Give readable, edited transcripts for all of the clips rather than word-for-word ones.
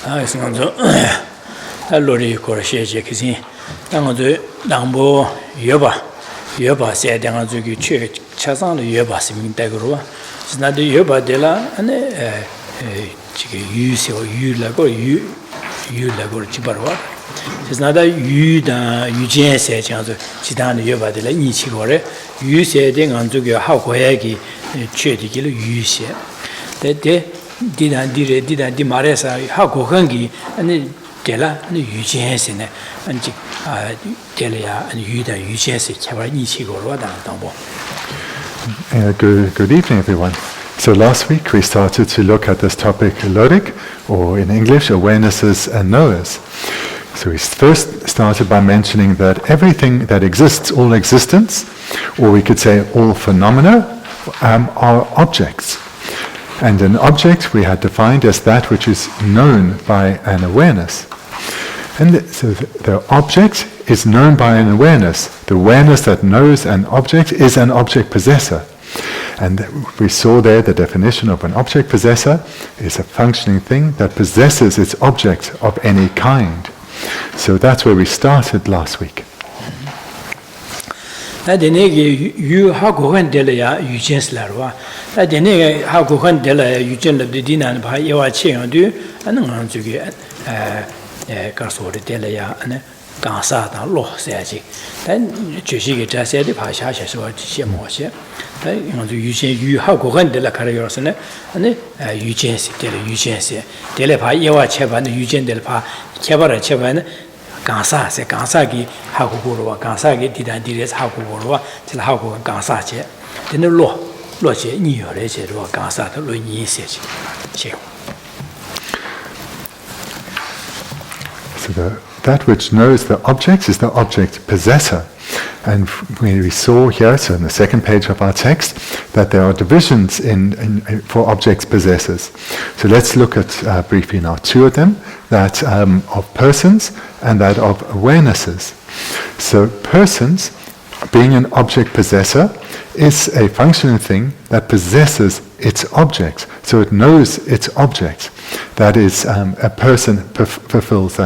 Lorig Session, Nambo Yoba said, Church, Chazan, Yoba, Simin Dagro. It's not the Yoba de la and use or you lago, you lago Chibarwa. It's not a you da Eugene said, Chidan Yoba de la Nichigore, you said, on to your Hakoyagi, Church, you said. That day didn't Maresa, Hakohangi, and Della, and Eugene, and Delia and Yuda, Good evening, everyone. So last week we started to look at this topic, Lorig, or in English, awarenesses and knowers. So we first started by mentioning that everything that exists, all existence, or we could say all phenomena, are objects. And an object we had defined as that which is known by an awareness. And so the object is known by an awareness. The awareness that knows an object is an object possessor. And we saw there the definition of an object possessor is a functioning thing that possesses its object of any kind. So that's where we started last week. Garsori Delia and Gansa, Law Saji. Then Geshe Thubten Rabten, then you have gone de la Carriosane, and Eugene, Eugene, Delepa, Yawa Chevan, Eugene Delpa, Chabara Chevan, Gansa, Gansagi, Hakugurua, Gansagi, didn't direct Hakugurua, till Haku Gansache. Then the law, Loche, New York, Gansa, the Luini Sage. So that which knows the object is the object possessor. And we saw here, so in the second page of our text, that there are divisions for objects possessors. So let's look at briefly now two of them, that of persons and that of awarenesses. So persons, being an object possessor, is a functioning thing that possesses its objects. So it knows its objects. That is, a person fulfills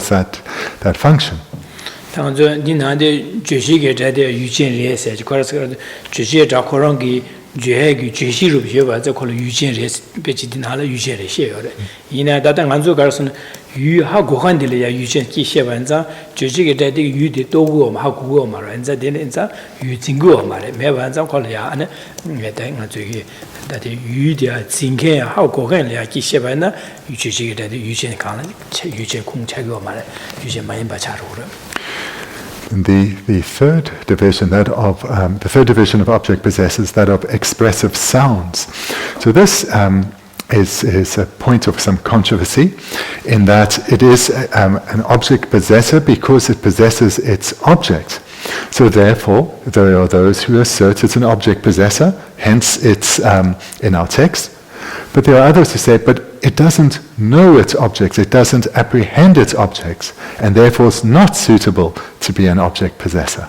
that function. You have gone to the Eugene Kishavanza, Jujig, you did Dogo, Haku, Maranza, Denza, you Tingo, Mavanza, Kolia, that you did thinking how Gogan, Kishavana, you Jujig, that Eugene Khan, Eugene Kung Chago, Eugene Mayimba Charura. The third division, the third division of object possessors, that of expressive sounds. So this is a point of some controversy, in that it is an object possessor because it possesses its object. So therefore, there are those who assert it's an object possessor, hence it's in our text. But there are others who say, but it doesn't know its objects, it doesn't apprehend its objects, and therefore it's not suitable to be an object possessor.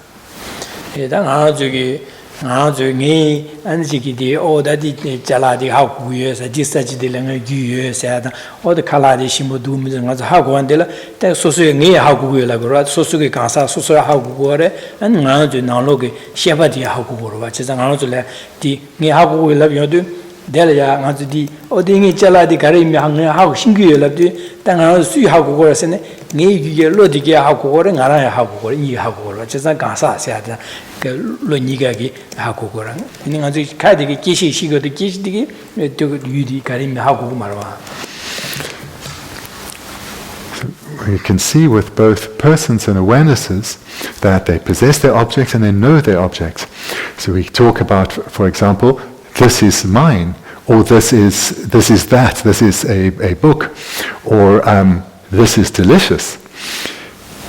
Delia, Mazdi, Oding Jala di Karim, how singular loved, then I'll see how go was in it, need you Lodiga, how go and I have go, you have go, just a Gansa said, Lonigagi, how go. In the Kadiki Kishi, she got the Kish digi, took Yudi Karim, how go Marwa. We can see with both persons and awarenesses that they possess their objects and they know their objects. So we talk about, for example, this is mine, or this is that, this is a book, or this is delicious.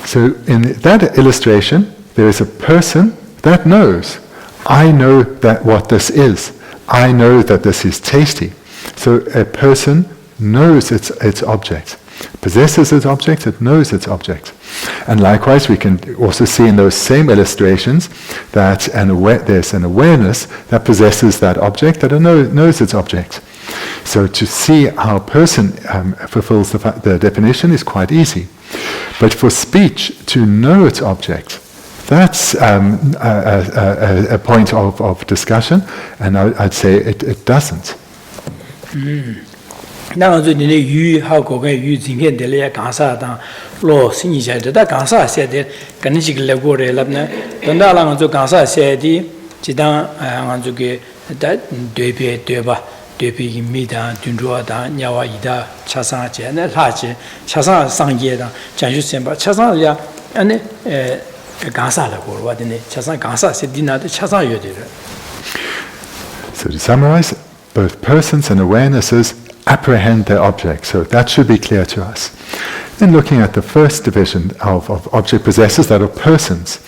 So in that illustration, there is a person that knows. I know that what this is. I know that this is tasty. So a person knows its object. Possesses its object, it knows its object. And likewise, we can also see in those same illustrations that there's an awareness that possesses that object, that knows its object. So to see how a person fulfills the definition is quite easy. But for speech to know its object, that's a point of discussion, and I'd say it doesn't. Now the yu how go yu jing de le gansa da lo sin yi jia de da gansa xie de gan ji ge le go de la ne dan da lang zo gansa xie di ji dang ang zo ge da de bie de ba de bi yi mi da dun zhuo da nya wa yi da cha sang jie ne la ji cha sang sang ye da jian xu xian ba cha sang ya ne gansa le go wa de ne cha sang gansa xie di na de cha sang yue de. So to summarize, both persons and awarenesses apprehend their object, so that should be clear to us. Then looking at the first division of object possessors, that are persons.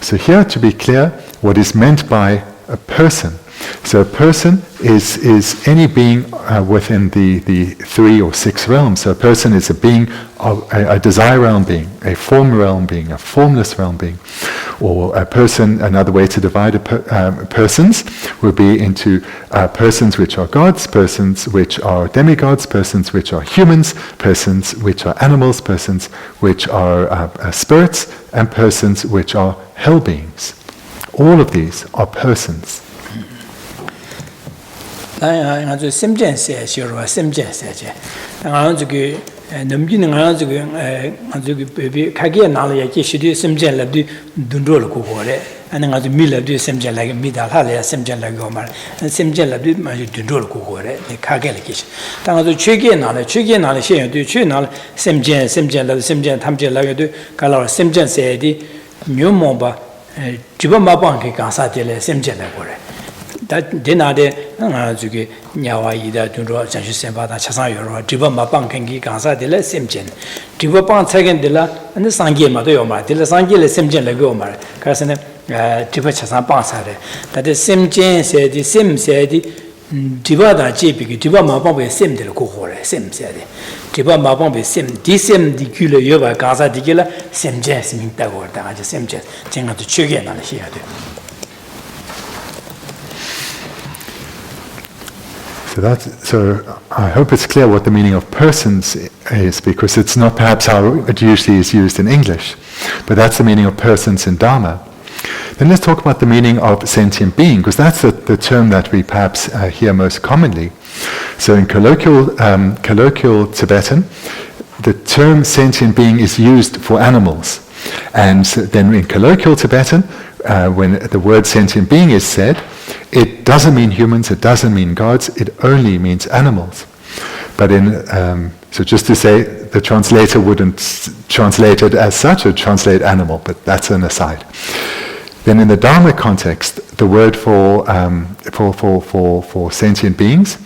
So here, to be clear, what is meant by a person. So a person is any being within the 3 or 6 realms. So a person is a being, a desire realm being, a form realm being, a formless realm being. Or a person, another way to divide persons would be into persons which are gods, persons which are demigods, persons which are humans, persons which are animals, persons which are spirits, and persons which are hell beings. All of these are persons. that dinade zuge nyawa ida dunro janju semba da chasan yoro diba ma bang kengi gansa de la semjen diba bang chagen de la ane sangye ma do yo ma de la sangye le semjen le go ma ka sene diba chasan bang sa de da de semjen se di sem se di diba da ji bi diba ma bang be sem de ko ho le sem se de diba ma bang be sem di kule yo ba gansa di la semjen sim ta go da ja semjen jenga to chege na le shi ya de. So I hope it's clear what the meaning of persons is, because it's not perhaps how it usually is used in English, but that's the meaning of persons in Dharma. Then let's talk about the meaning of sentient being, because that's the term that we perhaps hear most commonly. So in colloquial Tibetan, the term sentient being is used for animals. And then in colloquial Tibetan, when the word sentient being is said, it doesn't mean humans, it doesn't mean gods, it only means animals. But so just to say, the translator wouldn't translate it as such, or translate animal, but that's an aside. Then in the Dharma context, the word for sentient beings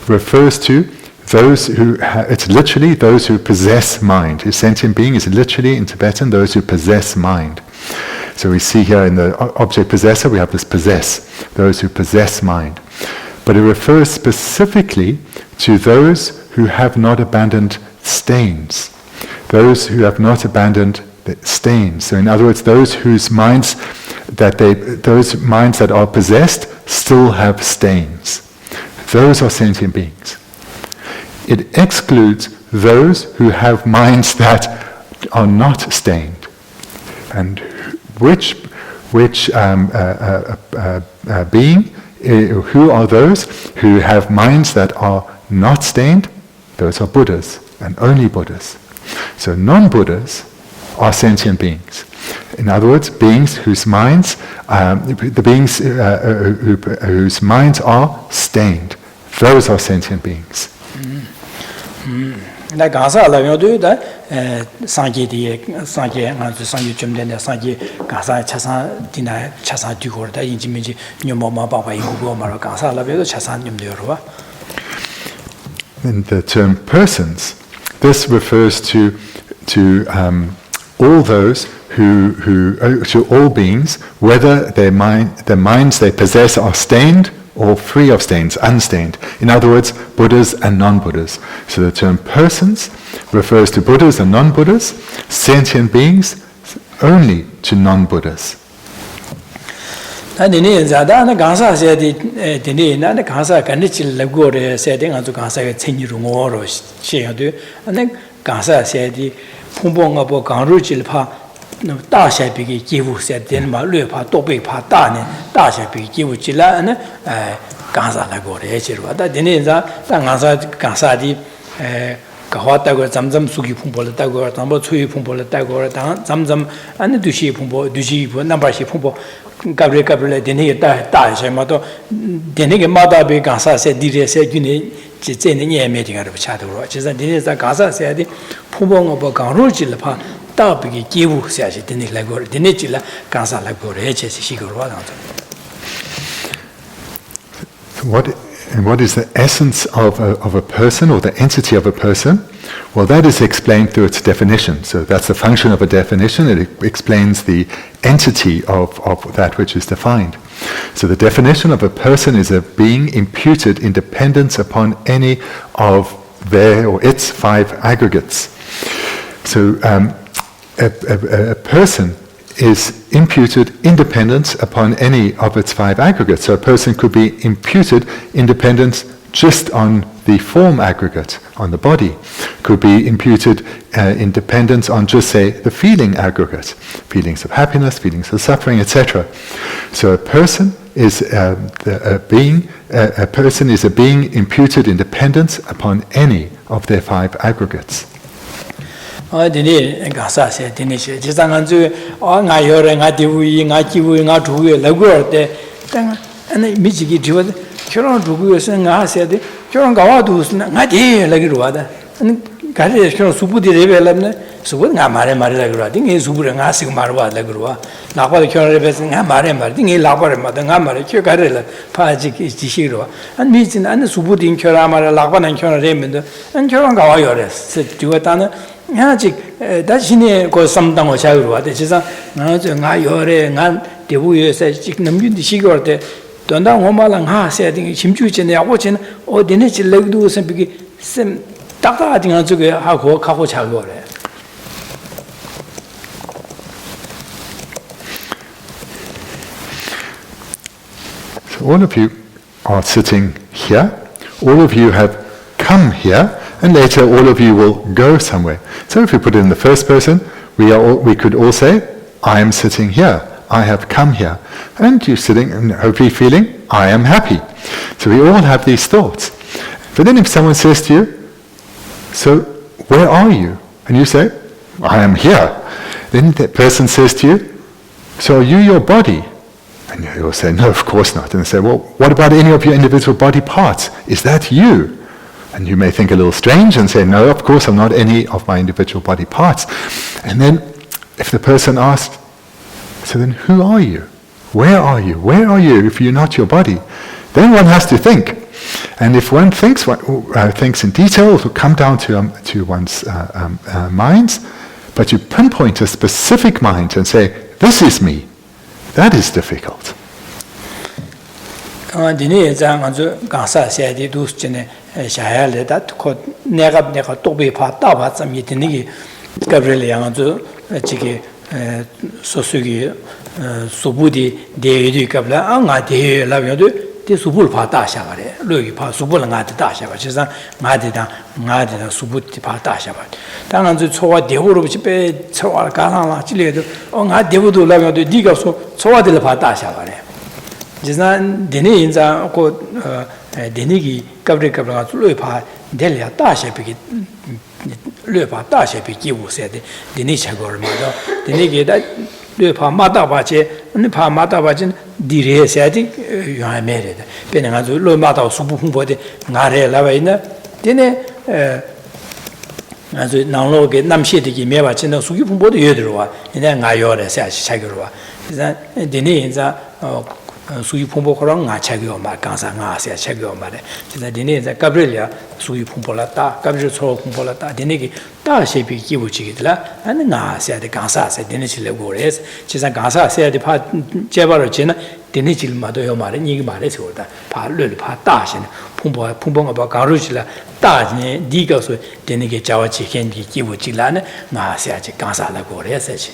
refers to those who, it's literally those who possess mind. A sentient being is literally in Tibetan, those who possess mind. So we see here in the object possessor, we have this possess, those who possess mind. But it refers specifically to those who have not abandoned stains. Those who have not abandoned the stains. So in other words, those whose minds those minds that are possessed still have stains. Those are sentient beings. It excludes those who have minds that are not stained. And which being, who are those who have minds that are not stained? Those are Buddhas, and only Buddhas. So non-Buddhas are sentient beings. In other words, beings whose minds, whose minds are stained. Those are sentient beings. La gansa la yo do da sangye di sangye nganzu sangye chumde ne sangye gansa chasan dina chasan du gor da yinji minji nyomo ma ba ba yin go ma gansa la be chasan nyum de ro. In the term persons, this refers to all those to all beings, whether the minds they possess are stained or free of stains, unstained. In other words, Buddhas and non-Buddhas. So the term persons refers to Buddhas and non-Buddhas, sentient beings only to non-Buddhas. Dini Zada and the Gansa said Dini and the Gansa Ganichil Lagore setting on to Gansa Tinuru or Sheadu, and then Gansa said the Pumbong about Ganruchilpa, Dasha Bigi Givu said Denma Lupa, Topi Patane, Dasha Bigi Givu Chila and Gansa Lagore, Echirwa. Dini Gansa di Kahatago, Zamzam Sugi Pumpola Tagor, Tambo Tui Pumpola Tagor, Zamzam and the Dushi Pumpo, Dushi, number she Pumpo. Gabriel Denny Dash, Mato Denny Mada be Gansa said, Did said you need any meeting out of Chatter Roches, and Dennis Gaza said, Pumong of Ganrujilapa, Tabi Givu says, Denny Lagor, Denechilla, Gansa Lagor, H.S. Shigor. What is the essence of a person or the entity of a person? Well, that is explained through its definition. So that's the function of a definition. It explains the entity of that which is defined. So the definition of a person is a being imputed independence upon any of their or its 5 aggregates. So a person is imputed independence upon any of its 5 aggregates. So a person could be imputed independence just on the form aggregate, on the body, could be imputed independence on just, say, the feeling aggregate, feelings of happiness, feelings of suffering, etc. So a person is a being imputed independence upon any of their 5 aggregates. Dini Gasa said, Dini, Jisanganzu, or Nayore, Natiwi, Natiwi, Natu, Lagurte, and Michiki, Churon Dugus and I said, Churon Gawadus, Nati, Lagruada, and Gadi Subuti Revelamne, Subuna Mare Maragura, Ding is Subur and Asing Marwa Lagrua, Lapa the Curan Reversing Amarema, Ding Lapa Madangamara, Chucarella, Pajik is Tishiro, and Mitzin and the Subutin Curamara, Lapan and Curan Raymond, and Churon Gawayores, said Tuatana. That's in go some down or Chagua. This is a Nayore, Nan, the Wuyo said, Chicken, the Shigorte, Donda Homalang Ha said, Chimchuch and they are watching, or the nature leg do some Tata Dingazuga, Hako, Kako Chagore. So all of you are sitting here, all of you have come here, and later all of you will go somewhere. So if we put it in the first person, we could all say, I am sitting here, I have come here. And you're sitting and hopefully feeling, I am happy. So we all have these thoughts. But then if someone says to you, so where are you? And you say, I am here. Then that person says to you, so are you your body? And you'll say, no, of course not. And they say, well, what about any of your individual body parts? Is that you? And you may think a little strange and say, no, of course I'm not any of my individual body parts. And then if the person asks, so then who are you? Where are you? Where are you if you're not your body? Then one has to think. And if one thinks in detail, it will come down to one's minds, but you pinpoint a specific mind and say, this is me. That is difficult. Dini Zanganzu Gansa said, do Shahale that called Negab Neka Tobi Pataba, some Yitini, Gabriel Yanganzu, Chiki, Sosugi, Subudi, De Kabla, Anga de Laviodu, the Subul Patashavare, Louis Pasubulanga Tasha, which is a Madida, Subuti Patashavat. Tanganzu Soa de Uruchipe, Soa Galana, Chile, on had Devudu Lavio de Digaso, Soa de la Patashavare. Jizan Dini in the Denigi, Gabri Cabra, Lupa, Delia Tasha, Lupa Tasha, Pikiu said, Denisha Gormado, Denigi that Lupa Matabache, and the Pamatabajan, Dire said, you are married. Penangazu, Lomata, Subumbo, Nare Lavina, Dene, as now get Namshiti, Mevachin, Sugipumbo, Yudrua, and then Ayora says Chagua. Dini in the Sui Pumbo Koranga Chagio Makansa, Chagio Mare. The Dini, the Gabriela, Sui Pumpolata, Gabriel Soro Pumpolata, Denigi, Tashipi Kibuchitla, and Na said the Gansa, said Denichil Gores, Chisangansa said the part Jabarachina, Denichil Madoyo Mare, Nigmares, Palul Patash, Pumpong about Garuchila, Tajne, Digas, Denigi Jawachi, Kendi, Kibuchilana, Na said Gansa Gores.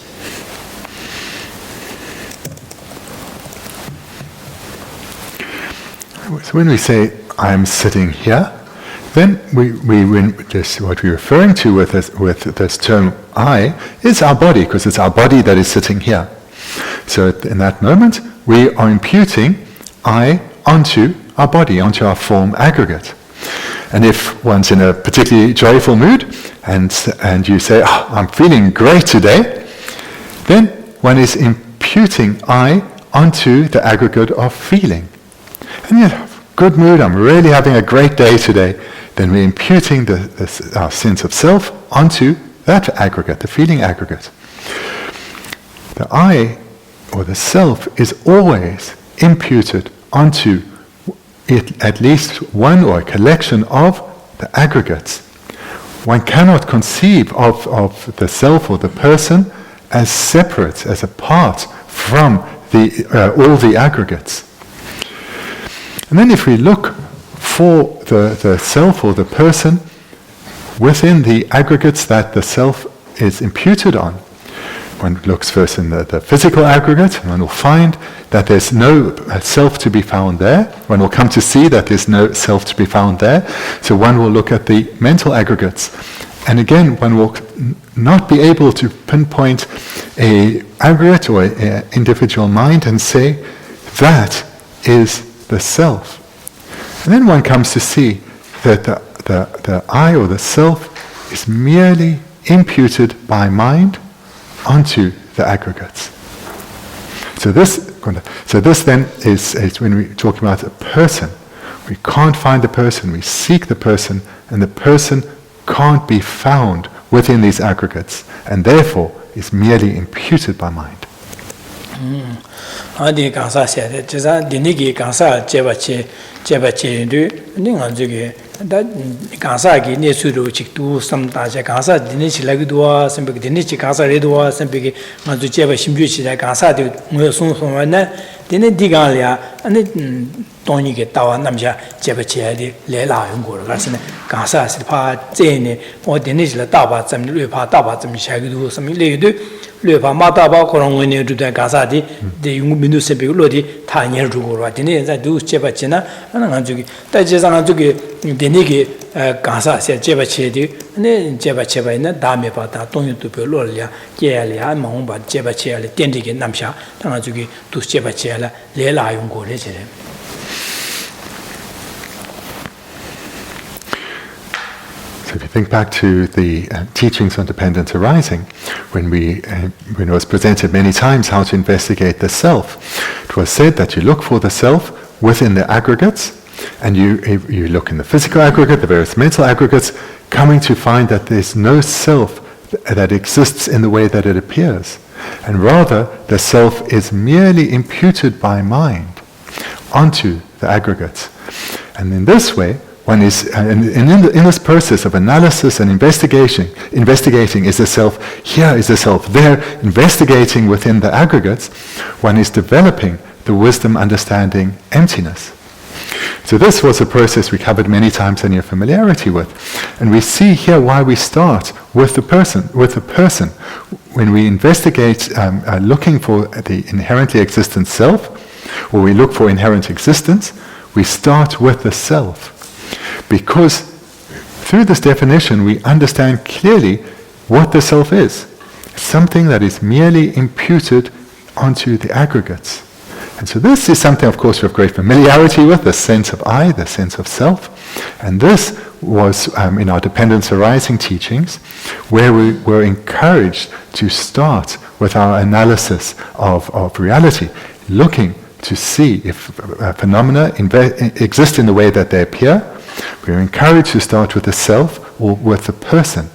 when we say, I'm sitting here, then what we're referring to with this term I is our body, because it's our body that is sitting here. So in that moment, we are imputing I onto our body, onto our form aggregate. And if one's in a particularly joyful mood, and you say, I'm feeling great today, then one is imputing I onto the aggregate of feeling. And you have good mood, I'm really having a great day today. Then we're imputing our sense of self onto that aggregate, the feeling aggregate. The I, or the self, is always imputed onto at least one or a collection of the aggregates. One cannot conceive of the self or the person as separate, as apart from all the aggregates. And then if we look for the self or the person within the aggregates that the self is imputed on, one looks first in the physical aggregate, and one will find that there's no self to be found there. One will come to see that there's no self to be found there. So one will look at the mental aggregates. And again, one will not be able to pinpoint an aggregate or an individual mind and say, that is the self. And then one comes to see that the I or the self is merely imputed by mind onto the aggregates. So this then is when we're talking about a person. We can't find the person, we seek the person, and the person can't be found within these aggregates, and therefore is merely imputed by mind. Adi kansa se jeza dinigi kansa jebache ndu ninga zuge da kansa gi ne suru chiktu samta je kansa dinichi lagduwa sambe dinichi kansa redwa sambe ngazu jeba simju chi da kansa de ngo song song na dine digan ya ane toni ge tawa namja jebache de le la yong go ga sine kansa se pa zene o dinichi la da ba zam le pa da ba zam sha ge du sam le de le pa ma da ba ko rong ne du da kansa de yung mindu se be lo di ta nyer du go wa dine za du jebache na ana ngazu ge da je sang ngazu ge dinigi kansa se jebache de ne jebache ba na da me ba da dong yu du be lo le ya le ma hong ba jebache le dian de ge nam sha ta ngazu ge du jebache la le la yong go le je. So if you think back to the teachings on dependent arising, when it was presented many times how to investigate the self, it was said that you look for the self within the aggregates, and you look in the physical aggregate, the various mental aggregates, coming to find that there's no self that exists in the way that it appears, and rather the self is merely imputed by mind onto the aggregates. And in this way, one is, in this process of analysis and investigating is the self, here is the self, there, investigating within the aggregates, one is developing the wisdom, understanding, emptiness. So this was a process we covered many times and you're familiarity with. And we see here why we start with the person. When we investigate looking for the inherently existent self, or we look for inherent existence, we start with the self. Because through this definition we understand clearly what the self is. Something that is merely imputed onto the aggregates. And so this is something, of course, we have great familiarity with, the sense of I, the sense of self. And this was in our dependence arising teachings, where we were encouraged to start with our analysis of reality, looking to see if phenomena exist in the way that they appear. We are encouraged to start with the self or with the person.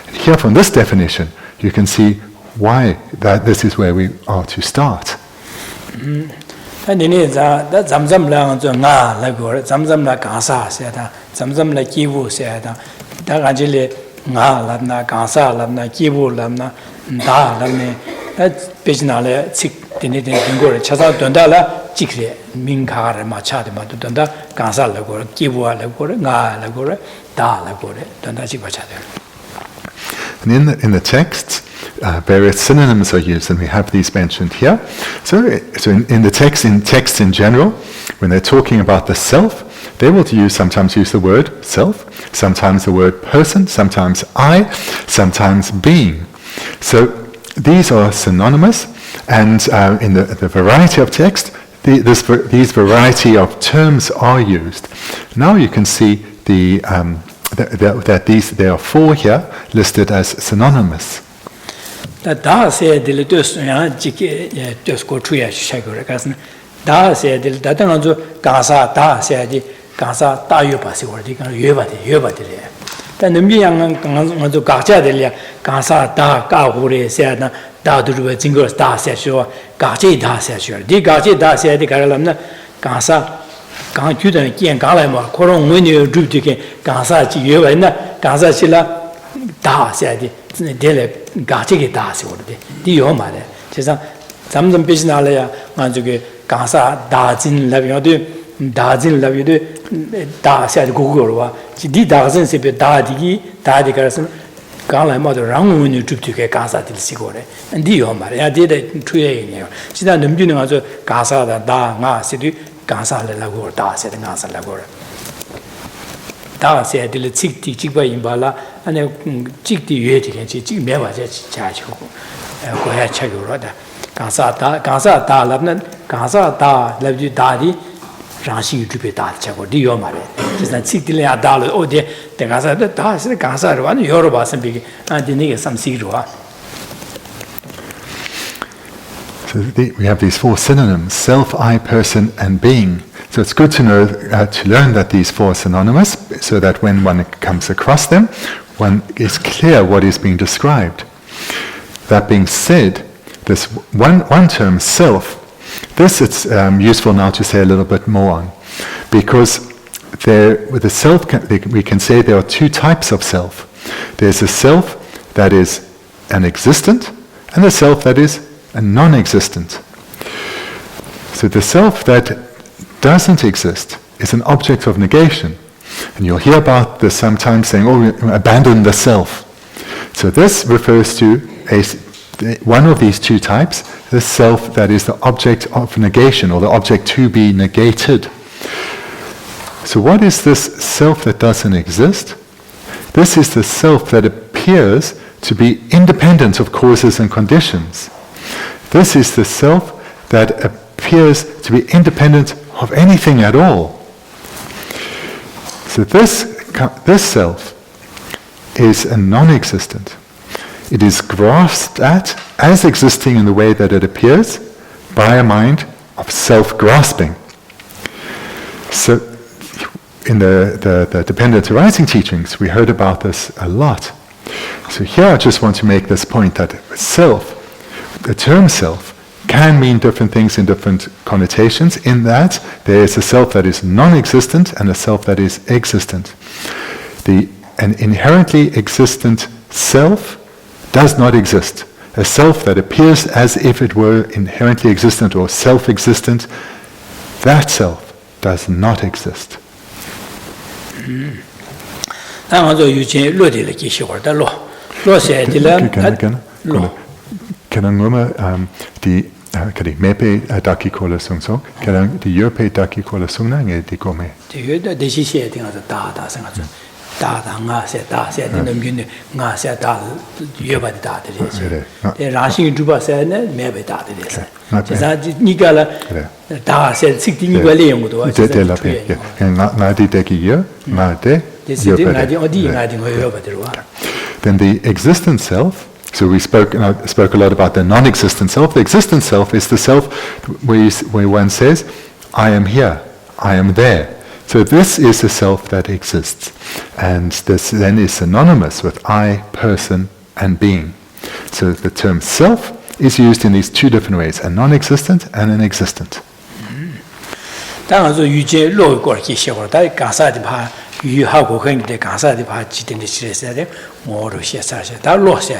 And here from this definition, you can see why that this is where we are to start. That zamzam la nga la go zamzam la kansa se da zamzam la kiwu se da da ganjile nga la na kansa la na kiwu la na da la ne pejna le chik dine dingo le chasa donda la chikre min kha ma cha de ma donda kansa la go kiwu la go nga la go da la go donda chik ba cha de. And in the texts, various synonyms are used, and we have these mentioned here. So in the texts in general, when they're talking about the self, they will sometimes use the word self, sometimes the word person, sometimes I, sometimes being. So these are synonymous, and in the variety of text, these variety of terms are used. Now you can see that there are 4 here listed as synonymous. Da se dil dos ya jike dos ko chuya shagore kasn da se dil da tang zo gasa da se di gasa da yu ba se wo di kan yu ba de le da nmi yang kan zo ga cha de le gasa da ga hu le se na da du ba jing go da se shuo ga ji da se shuo di ga ji da se di ga la na gasa gang ju de jian ga lai ma ko rong wen ni ju de ke gasa ji yu ba na gasa chi la da se di 데레 가치게 다시 오르데 디요 말에 제가 잠좀 비즈나래야 만족에 가사 다진 라비오데 다진 라비오데 다샤 고고로와 디 다진 세베 다디가서 강라마도 랑운이 줍티게 가사들 시고래 디요 말이야 디데 투예이네요 지난 넘기는 아주 가사다 다가 시디 가사라고 다세다 가사라고 다세 딜 찍티 찍바 임발라 아니 찍디 유에지게 찍 매바제 자치고 고야 차고로다 가사다 랍는 가사다 랍지 다디 장시 유튜브에 다 차고 리요 말에 진짜 찍딜에 아달로 어디 가사다 다스 가사로 아니 여러 봐서 비게 아디니게 삼시로와. So we have these 4 synonyms: self, I, person, and being. So it's good to know, to learn that these 4 are synonymous, so that when one comes across them, one is clear what is being described. That being said, this one term, self, this it's useful now to say a little bit more on, because with the self, we can say there are 2 types of self. There's a self that is an existent, and a self that is a non-existent. So the self that doesn't exist is an object of negation. And you'll hear about this sometimes saying, abandon the self. So this refers to one of these 2 types, the self that is the object of negation, or the object to be negated. So what is this self that doesn't exist? This is the self that appears to be independent of causes and conditions. This is the self that appears to be independent of anything at all. So this self is a non-existent. It is grasped at as existing in the way that it appears by a mind of self-grasping. So in the dependent arising teachings, we heard about this a lot. So here I just want to make this point that self, the term self, can mean different things in different connotations, in that there is a self that is non-existent and a self that is existent. An inherently existent self does not exist. A self that appears as if it were inherently existent or self-existent, that self does not exist. Kadi mepe daki kola sungso, kadang di yope daki kola sungna nge di gome. Di yope de shi xie ting da sanga zu, da nga se da se de nem yin nga se da yope da de le. De ra xin zhu ba se ne mepe da de le. Je sa ni ga la da se sik di ni ga le yong do. De la pe. Nga di de ki ye, nga de yope. Nga di odi nga di yope de wa. Then the existent self. So we spoke a lot about the non-existent self. The existent self is the self where one says, I am here, I am there. So this is the self that exists. And this then is synonymous with I, person, and being. So the term self is used in these 2 different ways, a non-existent and an existent. yu ha gu kheng de ga sa de ba ji de shi se de mo ro xie sa se da lo se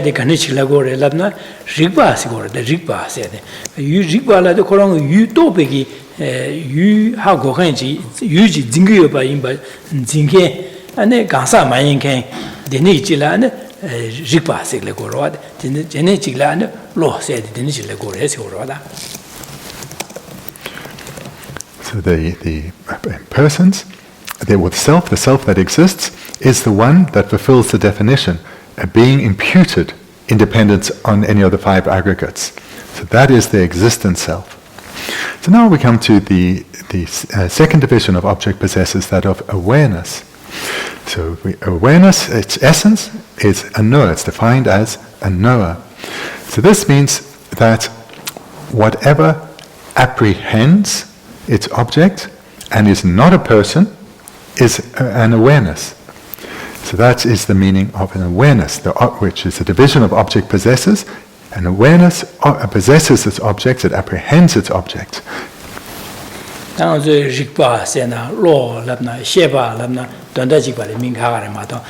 de ga ni chi la go re la na ri ba si go de ri ba se de yu ri ba la de ko rong yu do be gi yu ha gu kheng ji yu ji jing ge ba yin ba jing ge ane ga sa ma yin ken de ni ji la ne Rigpa Sikle Gorwad, Genechiglan, Law said, Dinishile Gores Gorwada. So the persons, the self that exists, is the one that fulfills the definition, a being imputed independence on any of the 5 aggregates. So that is the existent self. So now we come to the second division of object possessors, that of awareness. So awareness, its essence, is a knower. It's defined as a knower. So this means that whatever apprehends its object and is not a person is an awareness. So that is the meaning of an awareness, which is a division of object possessors. An awareness possesses its object, it apprehends its object. Rigpa Sena, Law, Labna, Sheba, Labna, Dondajikba, Minkaramato,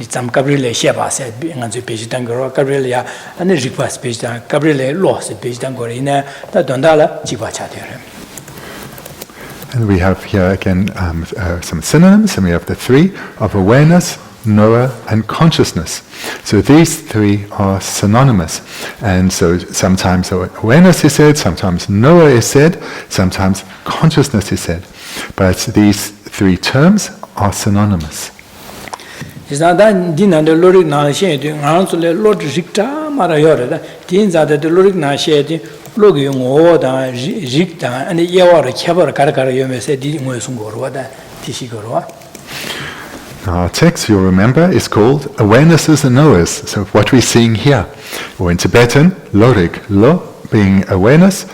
some Gabriele Sheba said, being on the page Tangoro, Gabriela, and the Rigpa speech, Gabriele lost the page Tangorina, that Dondala, Jibachater. And we have here again some synonyms, and we have the 3 of awareness, knower, and consciousness. So these 3 are synonymous. And so sometimes awareness is said, sometimes knower is said, sometimes consciousness is said. But these 3 terms are synonymous. Is not that Dina the Lorig Nashe, answer the Lord Ricta Marayora, Dins are the Lorig Nashe, Logium Oda, Ricta, and the Yawa Kabar Karakara, you may say, Dingosungorwa, Tishigorwa. Our text, you'll remember, is called Awarenesses and Knowers. So what we're seeing here, or in Tibetan, Lorig, Lo being awareness,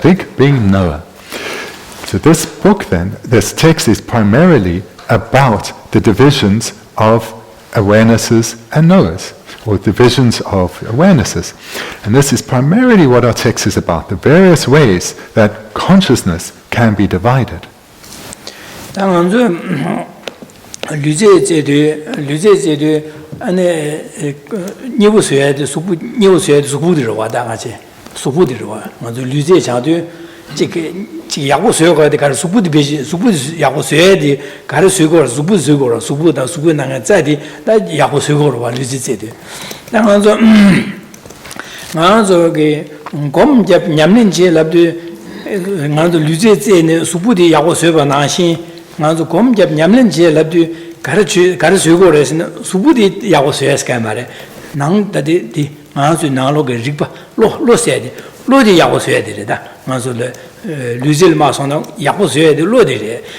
Rig being knower. So this book then, this text is primarily about the divisions of awarenesses and knowers, or divisions of awarenesses. And this is primarily what our text is about, the various ways that consciousness can be divided. Luze Zedu, and Nibu Sued, Nibu Sued, Subudirwa, Dangache, Subudirwa, on the Luze Chadu, Yago Sugo, the Karasubu, Subu Yago Suedi, Karasugo, Subu Sugo, Subuda, Subunang Zadi, that Yago Sugo, Luze Zedu. Nanzo, Gom Jap Yamlinche, Labdu, Nando Luze, Subudi Yago Suba Nashi. Nanzo Gom Jap Yamlinche, Labdu. Karasugo is Subudi Yagos Camare, Nang that the Mansu Nalo Ripa, Lo said, Lodi Yagos Edida, Mansu Luzil Mason, Yagos Ed, Lodi,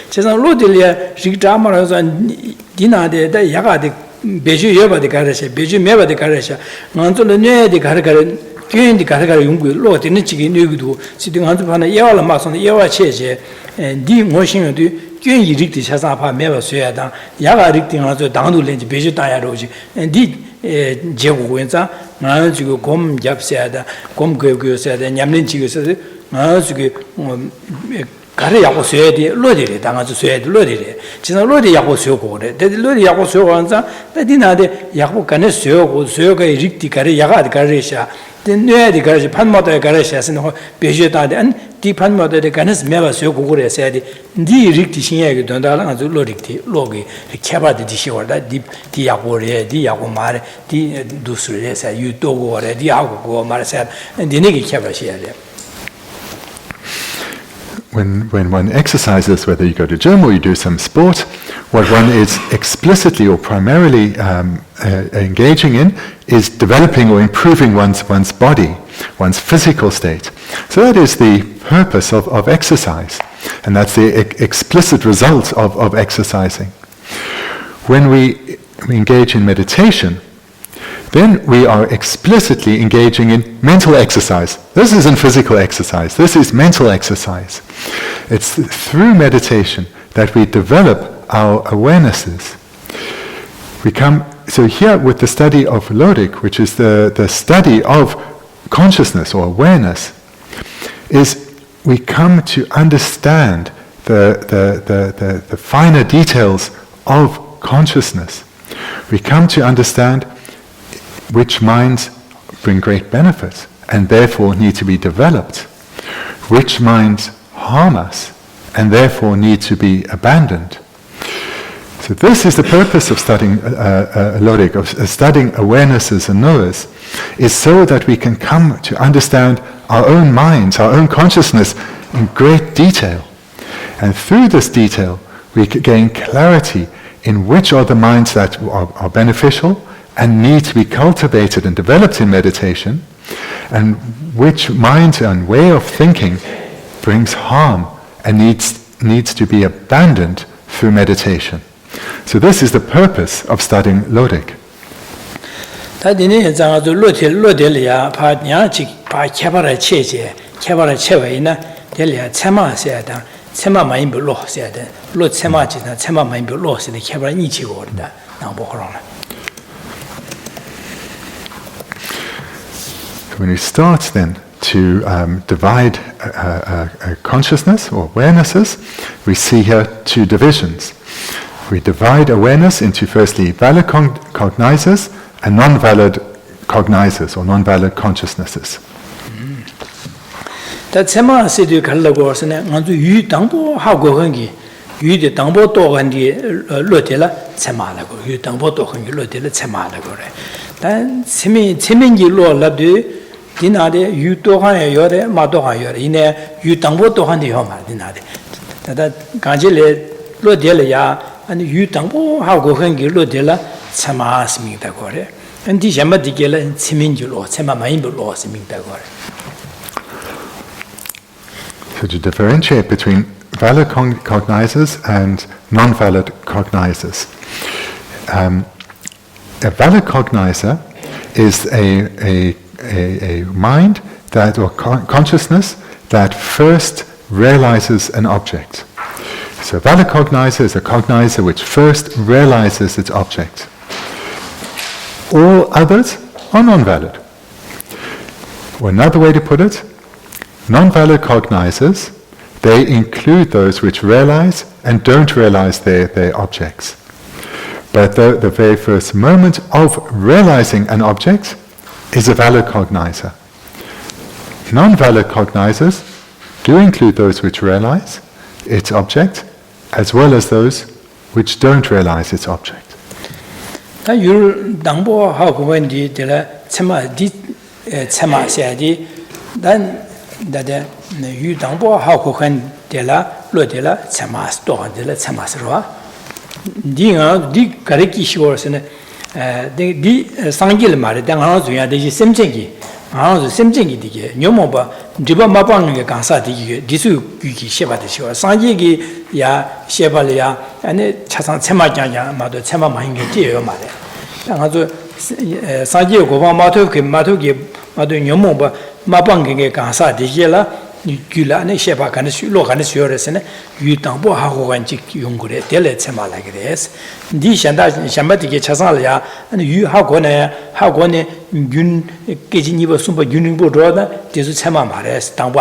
Chesa Lodilia, Shikamaras and Dina de Yaga de Beju Yoba de Karesha, Beju Meva de Karesha, Mansu Ne de Karakaran, Gun de Karakayungu, Lord in the Chicken Nugu, sitting on the Yawa Mason, Yawa Cheche, and D. Motion do. Gyun yi rikti chasapa mewa suya dang, yaga rikti nga zo dangdu lenji beju tanya roji, di jegu guenza, nga zigo gom jab suya dang, gom goyo goyo suya dang, nyamlin chigo suya dang, nga zigo kare yago suya di lo di re, danga zo suya di lo di re, chisa lo di yago suya go re, dadi lo di yago suya go anza, dadi na de yago kane suya go, suya ga rikti kare yaga di kare sha, Nuya di kare panmata kare sha sin beju tanya an, di panmata de kanes mewa suya go re suya di, di rikti shinya ge dondala nga zo lo rikti, lo ge keba di shiwa da, di yago re, di yago mare, di dusu re sa, yu dogo re, di yago go mare sa, di negi keba shiya re. When one exercises, whether you go to gym or you do some sport, what one is explicitly or primarily engaging in is developing or improving one's body, one's physical state. So that is the purpose of exercise, and that's the explicit result of exercising. When we engage in meditation, then we are explicitly engaging in mental exercise. This isn't physical exercise, this is mental exercise. It's through meditation that we develop our awarenesses. So here with the study of Lorig, which is the study of consciousness or awareness, is we come to understand the finer details of consciousness. We come to understand which minds bring great benefit and therefore need to be developed, which minds harm us and therefore need to be abandoned. So So this is the purpose of studying Lorig, of studying awarenesses and knowers, is so that we can come to understand our own minds, our own consciousness in great detail. And through this detail, we can gain clarity in which are the minds that are beneficial and need to be cultivated and developed in meditation, and which mind and way of thinking brings harm and needs to be abandoned through meditation. So this is the purpose of studying Lorig. When we start then to divide consciousness or awarenesses, we see here two divisions. We divide awareness into firstly valid cognizers and non-valid cognizers or non-valid consciousnesses. That sema sidu kalago sene nganzu yu dangbo ha go hangi yu de dangbo to hangi lo de la sema la go yu dangbo to hangi lo de la sema la go re dan semi gi lo la de dina de yu to han yo de ma to han yo ine yu dangbo to han de yo ma dina de da ga je le lo de la ya ani yu dangbo ha go hangi lo de la sema smi da go re an di jama di ge la semi gi lo sema ma yin lo smi da go re. So to differentiate between valid cognizers and non-valid cognizers. A valid cognizer is a mind that, or consciousness that first realizes an object. So a valid cognizer is a cognizer which first realizes its object. All others are non-valid. Or another way to put it, non-valid cognizers, they include those which realize and don't realize their objects. But the very first moment of realizing an object is a valid cognizer. Non-valid cognizers do include those which realize its object, as well as those which don't realize its object. That yu dangbo ha ko khan de la lo de la chamas to de la chamas ro di nga di kare ki shor sene de di sangil mare dang ha zu ya de semchen gi ha zu semchen gi dige nyomo ba diba ma bang ge ga sa di di su gu gi she ba de shor sangji gi ya she ba le ya ane chasang chema jang jang ma do chema ma yin ge ji yo ma de dang ha zu sangji go ba ma to ge ma do nyomo ba 마방게 가사 디게라 뉴귤라네 셰바 간에 슈로 간에 슈어레스네 유당보 하고 간지 용거래 델레 체마라그레스 디 샨다 샴바디게 차상을야 아니 유하고네 하고네 윤 깨진이버 숨바 윤능보 도다 디수 체마 말레스 당보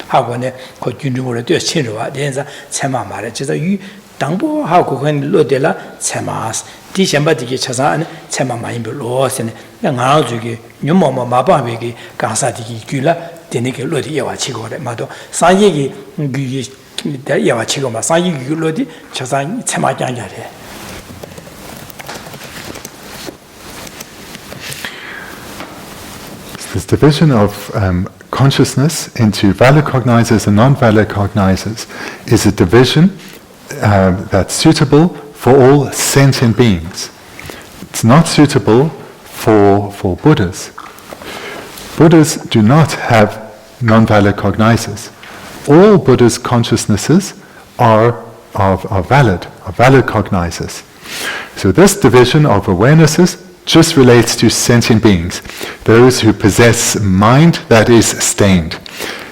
하고네 그 윤능보를 되 친로와 된자 체마 말레 그래서 유 당보 하고 간 로델라 체마스 디 샴바디게 차상 체마 많이 별로스네 ngā rāngzū nyō mō mō mā pāng wē kāngsā tī kī gyū lā tēne kī lō tī yawā chī kō rē mā tō sāng yē kī gyū kī yawā chī kō mā sāng yē kī gyū lō tī chā sāng cē mā kiāng jā rē. This division of consciousness into valid cognizers and non-valid cognizers is a division that's suitable for all sentient beings. It's not suitable for Buddhas. Buddhas do not have non-valid cognizers. All Buddhas' consciousnesses are valid cognizers. So this division of awarenesses just relates to sentient beings, those who possess mind that is stained.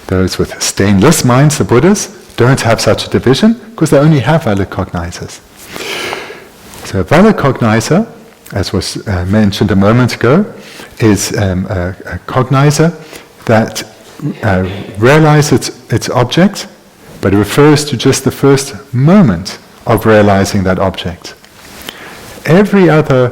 Those with stainless minds, the Buddhas, don't have such a division because they only have valid cognizers. So a valid cognizer, as was mentioned a moment ago, is a cognizer that realizes its object, but it refers to just the first moment of realizing that object. Every other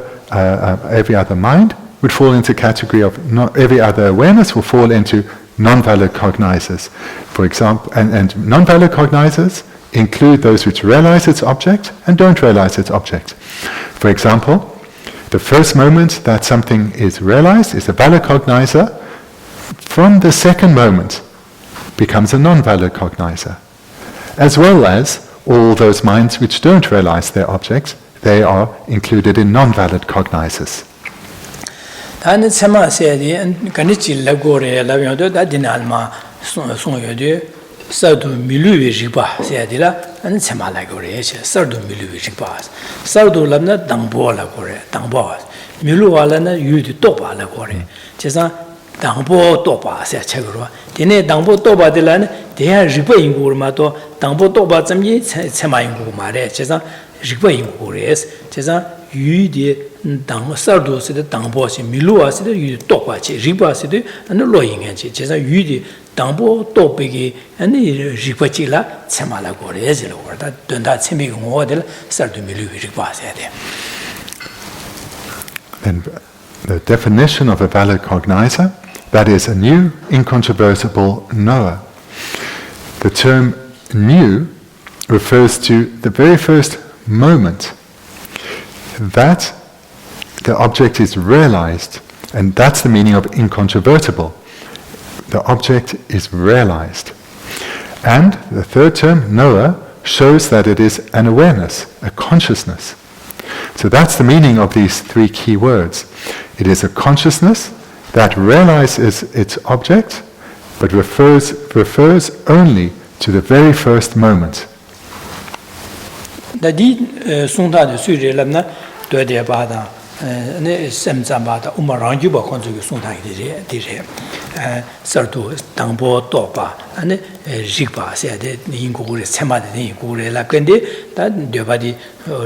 mind would fall into category of every other awareness will fall into non-valid cognizers. For example, and non-valid cognizers include those which realize its object and don't realize its object. For example, the first moment that something is realized is a valid cognizer. From the second moment becomes a non-valid cognizer. As well as all those minds which don't realize their object, they are included in non-valid cognizers. Sardu miluvi rigba sayadila and semala gore sardu miluvi rigbas sardu lamna dangbo la gore dangbo milu wala na yudi toba la gore chesa dangbo toba say chegro dine dangbo toba de la de rigba ingur ma to dangbo toba zamji sema ingur mare chesa rigba ingures chesa yudi dang sardu se de dangbo se milu wa se de yudi toba che rigba se de an lo ingen che chesa yudi 당보 또베기 아니 리퍼치라 참말라 고레즈로 거다 된다 체미고 모델 살도 밀루비 리바세야 돼. Then the definition of a valid cognizer, that is a new, incontrovertible knower. The term new refers to the very first moment that the object is realized, and that's the meaning of incontrovertible. The object is realized. And the third term, knower, shows that it is an awareness, a consciousness. So that's the meaning of these three key words. It is a consciousness that realizes its object, but refers only to the very first moment. ne semzamba da umarangju ba konzu yu sung tang dire sardu dangbo topa ane rigba se de ingure sema de ingure la kende da debadi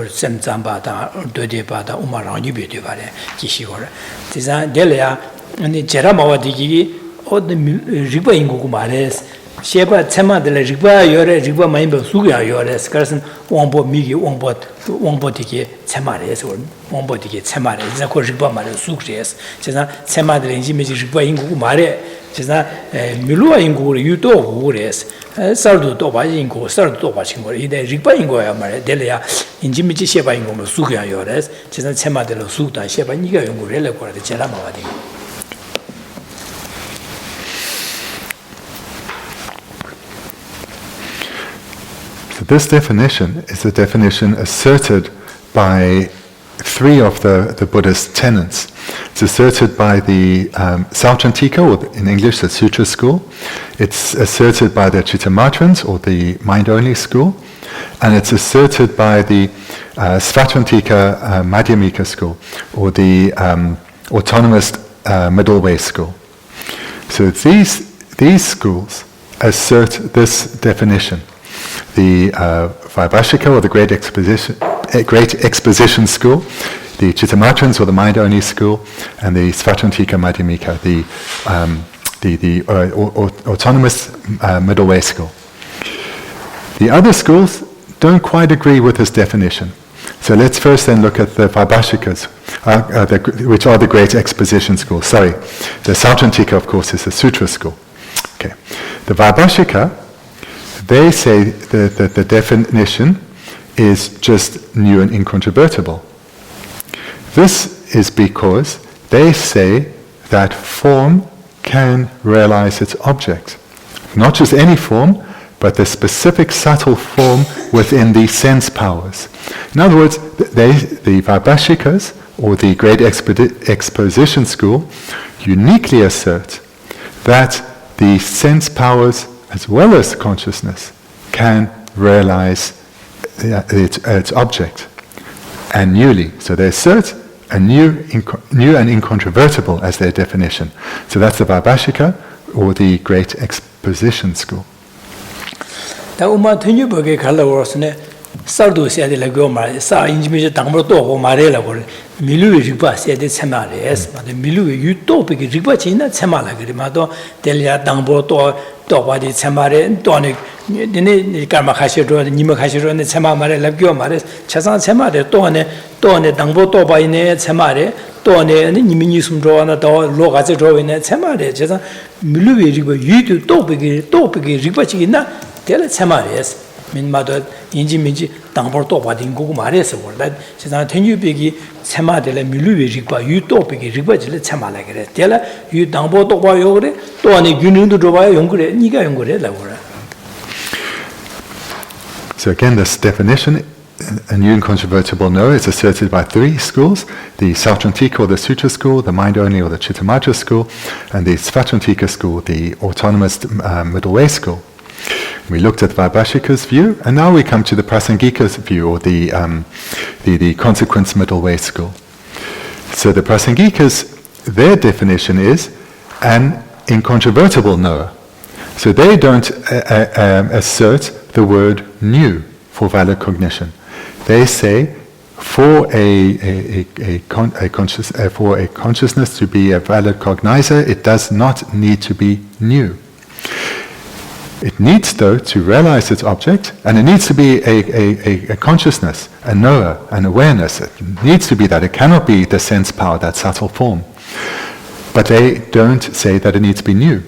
semzamba da de ba da umarangju be de bare kishi gore tiza delya ane jera mawadi od rigba ingu mares sheba sema de rigba yore rigba maimba suya yore skarsen wangbo migi wangbo dike sema res wangbo dike sema res za ko rigba mare sukres 제가 sema de inji meji rigba ingu mare 제가 milua ingu yuto ures sardu to ba ingu sardu to ba chingo ide rigba ingu ya mare delya inji meji sheba ingu mo suya yore 제가 sema de lo sukta sheba niga ingu rele ko de jela mawadi. So this definition is the definition asserted by three of the Buddhist tenets. It's asserted by the Sautrantika, or in English the Sutra school. It's asserted by the Chittamatrans, or the mind-only school. And it's asserted by the Svatrantika Madhyamika school, or the autonomous middle way school. So these schools assert this definition. The Vaibhashika, or the Great Exposition School, the Chittamatrans, or the Mind-Only School, and the Svatrantika Madhyamika, the autonomous middle way school. The other schools don't quite agree with this definition. So let's first then look at the Vaibhashikas, which are the Great Exposition School. Sorry, the Sautrantika, of course, is the Sutra school. Okay, the Vaibhashika, they say that the definition is just new and incontrovertible. This is because they say that form can realize its object. Not just any form, but the specific subtle form within the sense powers. In other words, the Vaibhashikas, or the Great Exposition School, uniquely assert that the sense powers as well as consciousness can realize its object, and newly. So they assert a new and incontrovertible as their definition. So that's the Vaibhashika, or the Great Exposition School. Sardu said the Lagoma, Sa Injimija Tamroto, Marella, Milu Riba said the Semares, but the Milu utopic Ribachina, Semala Grimado, Delia Damboto, Topadi Semare, Tonic, the Karmakashiro, the Nimakashiro, and the Semamare, Lagomares, Chasan Semare, Tone, Damboto by Ne, Semare, Tone, and Niminusum draw on a door, Logazi draw in Semare, Milu Riba, you topic Ribachina, tell it Semares. 민마도 인지 민지 당벌도 받은 거고 말해서 그러다 세상 tenju비기 세마들의 밀루비 리바 유토비기 리바질 참말라 그래. 내가 유 당보도 봐요 그래. 또 안에 균능도 줘봐요 용 그래. 네가 용 그래라고 그래. So again, this definition, a new incontrovertible no, is asserted by three schools: the Sautrantika or the Sutra school, the mind-only or the Chittamatra school, and the Svatrantika school, the autonomous middle way school. We looked at Vaibhashika's view, and now we come to the Prasangika's view, or the consequence middle way school. So the Prasangikas, their definition is an incontrovertible knower. So they don't assert the word new for valid cognition. They say for a consciousness to be a valid cognizer, it does not need to be new. It needs, though, to realize its object, and it needs to be a consciousness, a knower, an awareness. It needs to be that. It cannot be the sense power, that subtle form. But they don't say that it needs to be new.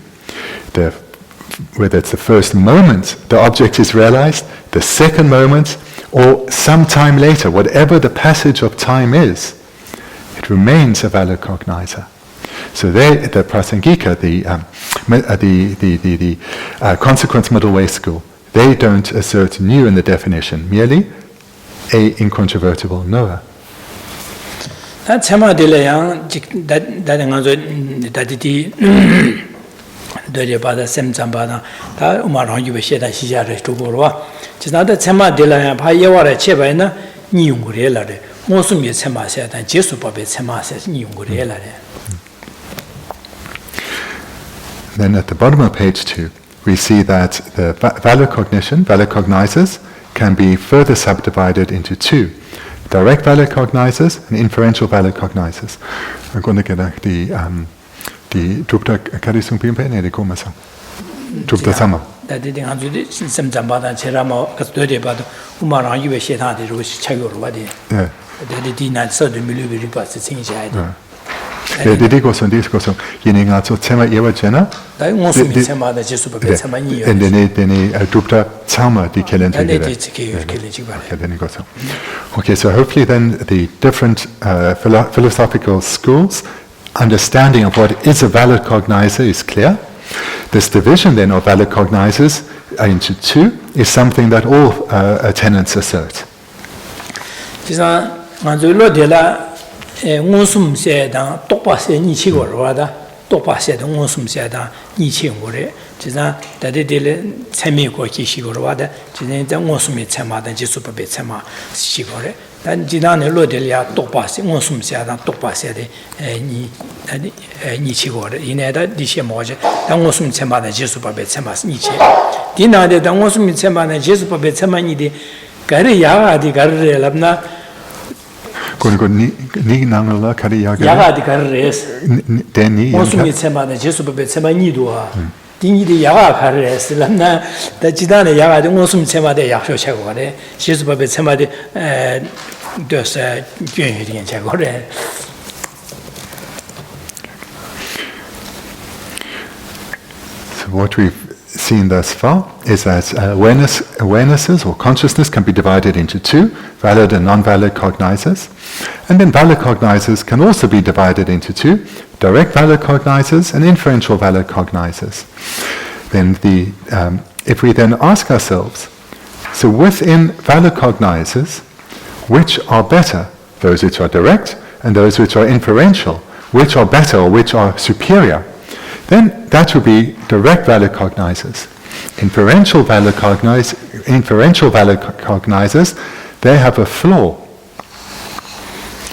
Whether it's the first moment the object is realized, the second moment, or some time later, whatever the passage of time is, it remains a valid cognizer. So the Prasangika, the consequence middle way school, they don't assert new in the definition, merely a incontrovertible knower. That's how Dorje bada sem Jampa da Umar Hong Yube Sheda Shijare to Gorwa. It's not that Sema de la Payawara Chebana, Niungurela, Mosumi Sema said, and Jesupa Sema says Niungurela. Then at the bottom of page 2, we see that the valid cognition, valid cognizers, can be further subdivided into two: direct valid cognizers and inferential valid cognizers. I'm going to get the Drupta Karisung Pimpe ne de Komasa. Drupta Sama. That did the Sem Jampa and Cheramo, Castori, but Umar Yube Sheta, the Rush Chagurwadi. The Dina so the Milu reports the things I do. The Bendigo on this goes on. Yining out to Tema Ewa Jenna. I also meet some other Jesupa Samani. And then Drupta Sama, the Kelent. Okay, so hopefully then the different philosophical schools' understanding of what is a valid cognizer is clear. This division then of valid cognizers into two is something that all tenets assert. Ngonsum se dan tokpa se ni chi go ro da tokpa se de ngonsum se dan ni chi go re jiza da de de chemi go chi shi go ro da jizen da ngonsum me chema da ji su pa be chema shi go re dan ji dan ne lo de ya tokpa se ngonsum se dan tokpa se de ni chi go re ine da di she mo je da ngonsum chema da ji su pa be chema ni chi di na de da ngonsum chema da ji su pa be chema ni de ga re ya ga di ga re la na Ni nangala kari yaga. Yaga di karres. Deni. Mosumi tsema na Jesu bebe tsema ni doa. Dingi di yaga karres. Lamna da jidane yaga di mosumi tsema de yaksho chego re. Jesu bebe tsema de dos gyön yedigen chego re. So what we've seen thus far is that awarenesses or consciousness can be divided into two: valid and non-valid cognizers. And then valid cognizers can also be divided into two: direct valid cognizers and inferential valid cognizers. Then if we then ask ourselves, so within valid cognizers, which are better? Those which are direct and those which are inferential, which are better or which are superior? Then that would be direct valid cognizers. Inferential valid cognizers, they have a flaw.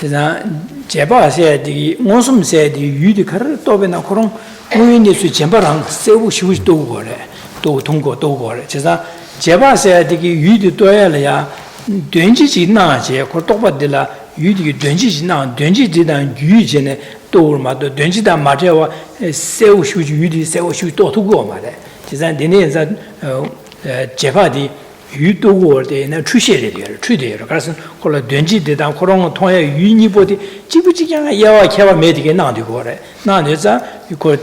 Jampa said the Mosum said you the Karatobina Koron, when you Jamparang, Sewu Shush Dogore, Do Tongo Dogore. Jampa said the you the Doya, Dunji Na, Kotoba de la, you the Dunji Na, Dunji did and Eugene. Dorma, the Dunjida Matea, Sew should you, Sew should to go, Mother. Tis an Dene that Jefadi, 유도고 되는 추세를 추대로 그래서 콜라 된지 되다 그런 통해 유니보디 지부지가 야와 개와 매디게 나되고 그래 나내자 이거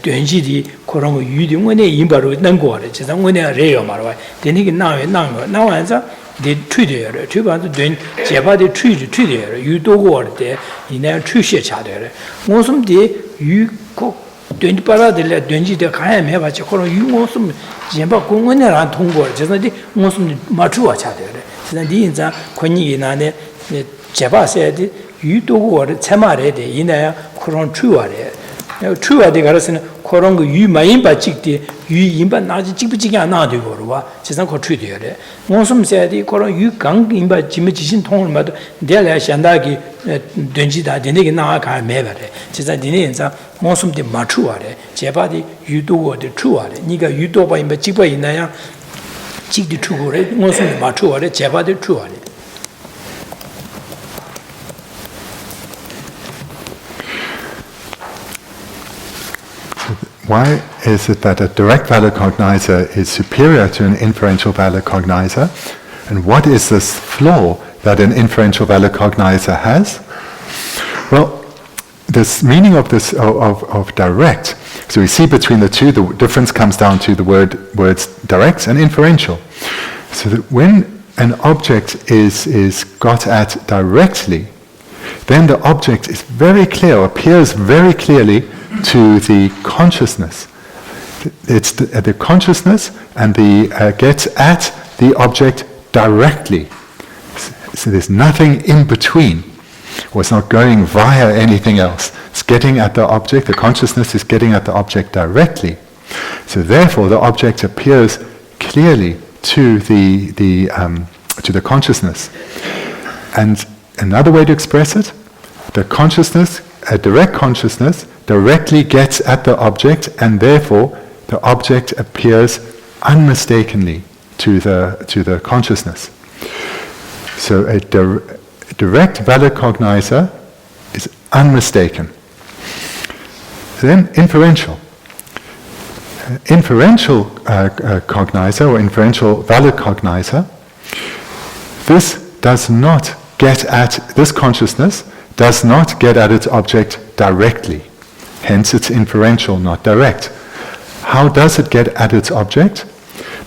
된지디 그런 거 유딩원에 임바로 넘고 그래 제가 원에 레요 말와 되니게 나와서 데 추대로 추반도 된 제바디 추대로 유도고 때 이내 추세 차대로 무슨디 유고 된지 빨아들래 된지데 가야 해봐지 그런 유모습 Jampa 공원에 안 통고 저는데 무슨 맞추어 차대 그래. 그래서 인자 권익이 나네 제바세디 유도고를 채말에 돼 이나야 그런 추워래. 추워대 가르스는 그런 거 유마인 받직디 유인바 나지 찍부지게 안 나되고 그러와. 세상 거 추대래. 무슨 세디 그런 유강 인바 지미지신 통을 마도 내가 산다기 된지다 되게 나가 매버래. 진짜 니네 인자 무슨데 맞추어래. 제바디 유도고를 추워래. 네가 유도바 인바 찍바 있나야 찍디 추고래. 무슨 맞추어래. 제바디 추워래. Why is it that a direct valid cognizer is superior to an inferential valid cognizer? And what is this flaw that an inferential valid cognizer has? Well, this meaning of this of direct. So we see between the two, the difference comes down to the words direct and inferential. So that when an object is got at directly, then the object is very clear, appears very clearly to the consciousness. It's the consciousness and gets at the object directly. So there's nothing in between. Or it's not going via anything else. It's getting at the object, the consciousness is getting at the object directly. So therefore the object appears clearly to the consciousness. And another way to express it, the consciousness, a direct consciousness, directly gets at the object, and therefore the object appears unmistakably to the consciousness. So a direct valid cognizer is unmistaken. Then inferential. Inferential cognizer or inferential valid cognizer, this consciousness does not get at its object directly. Hence it's inferential, not direct. How does it get at its object?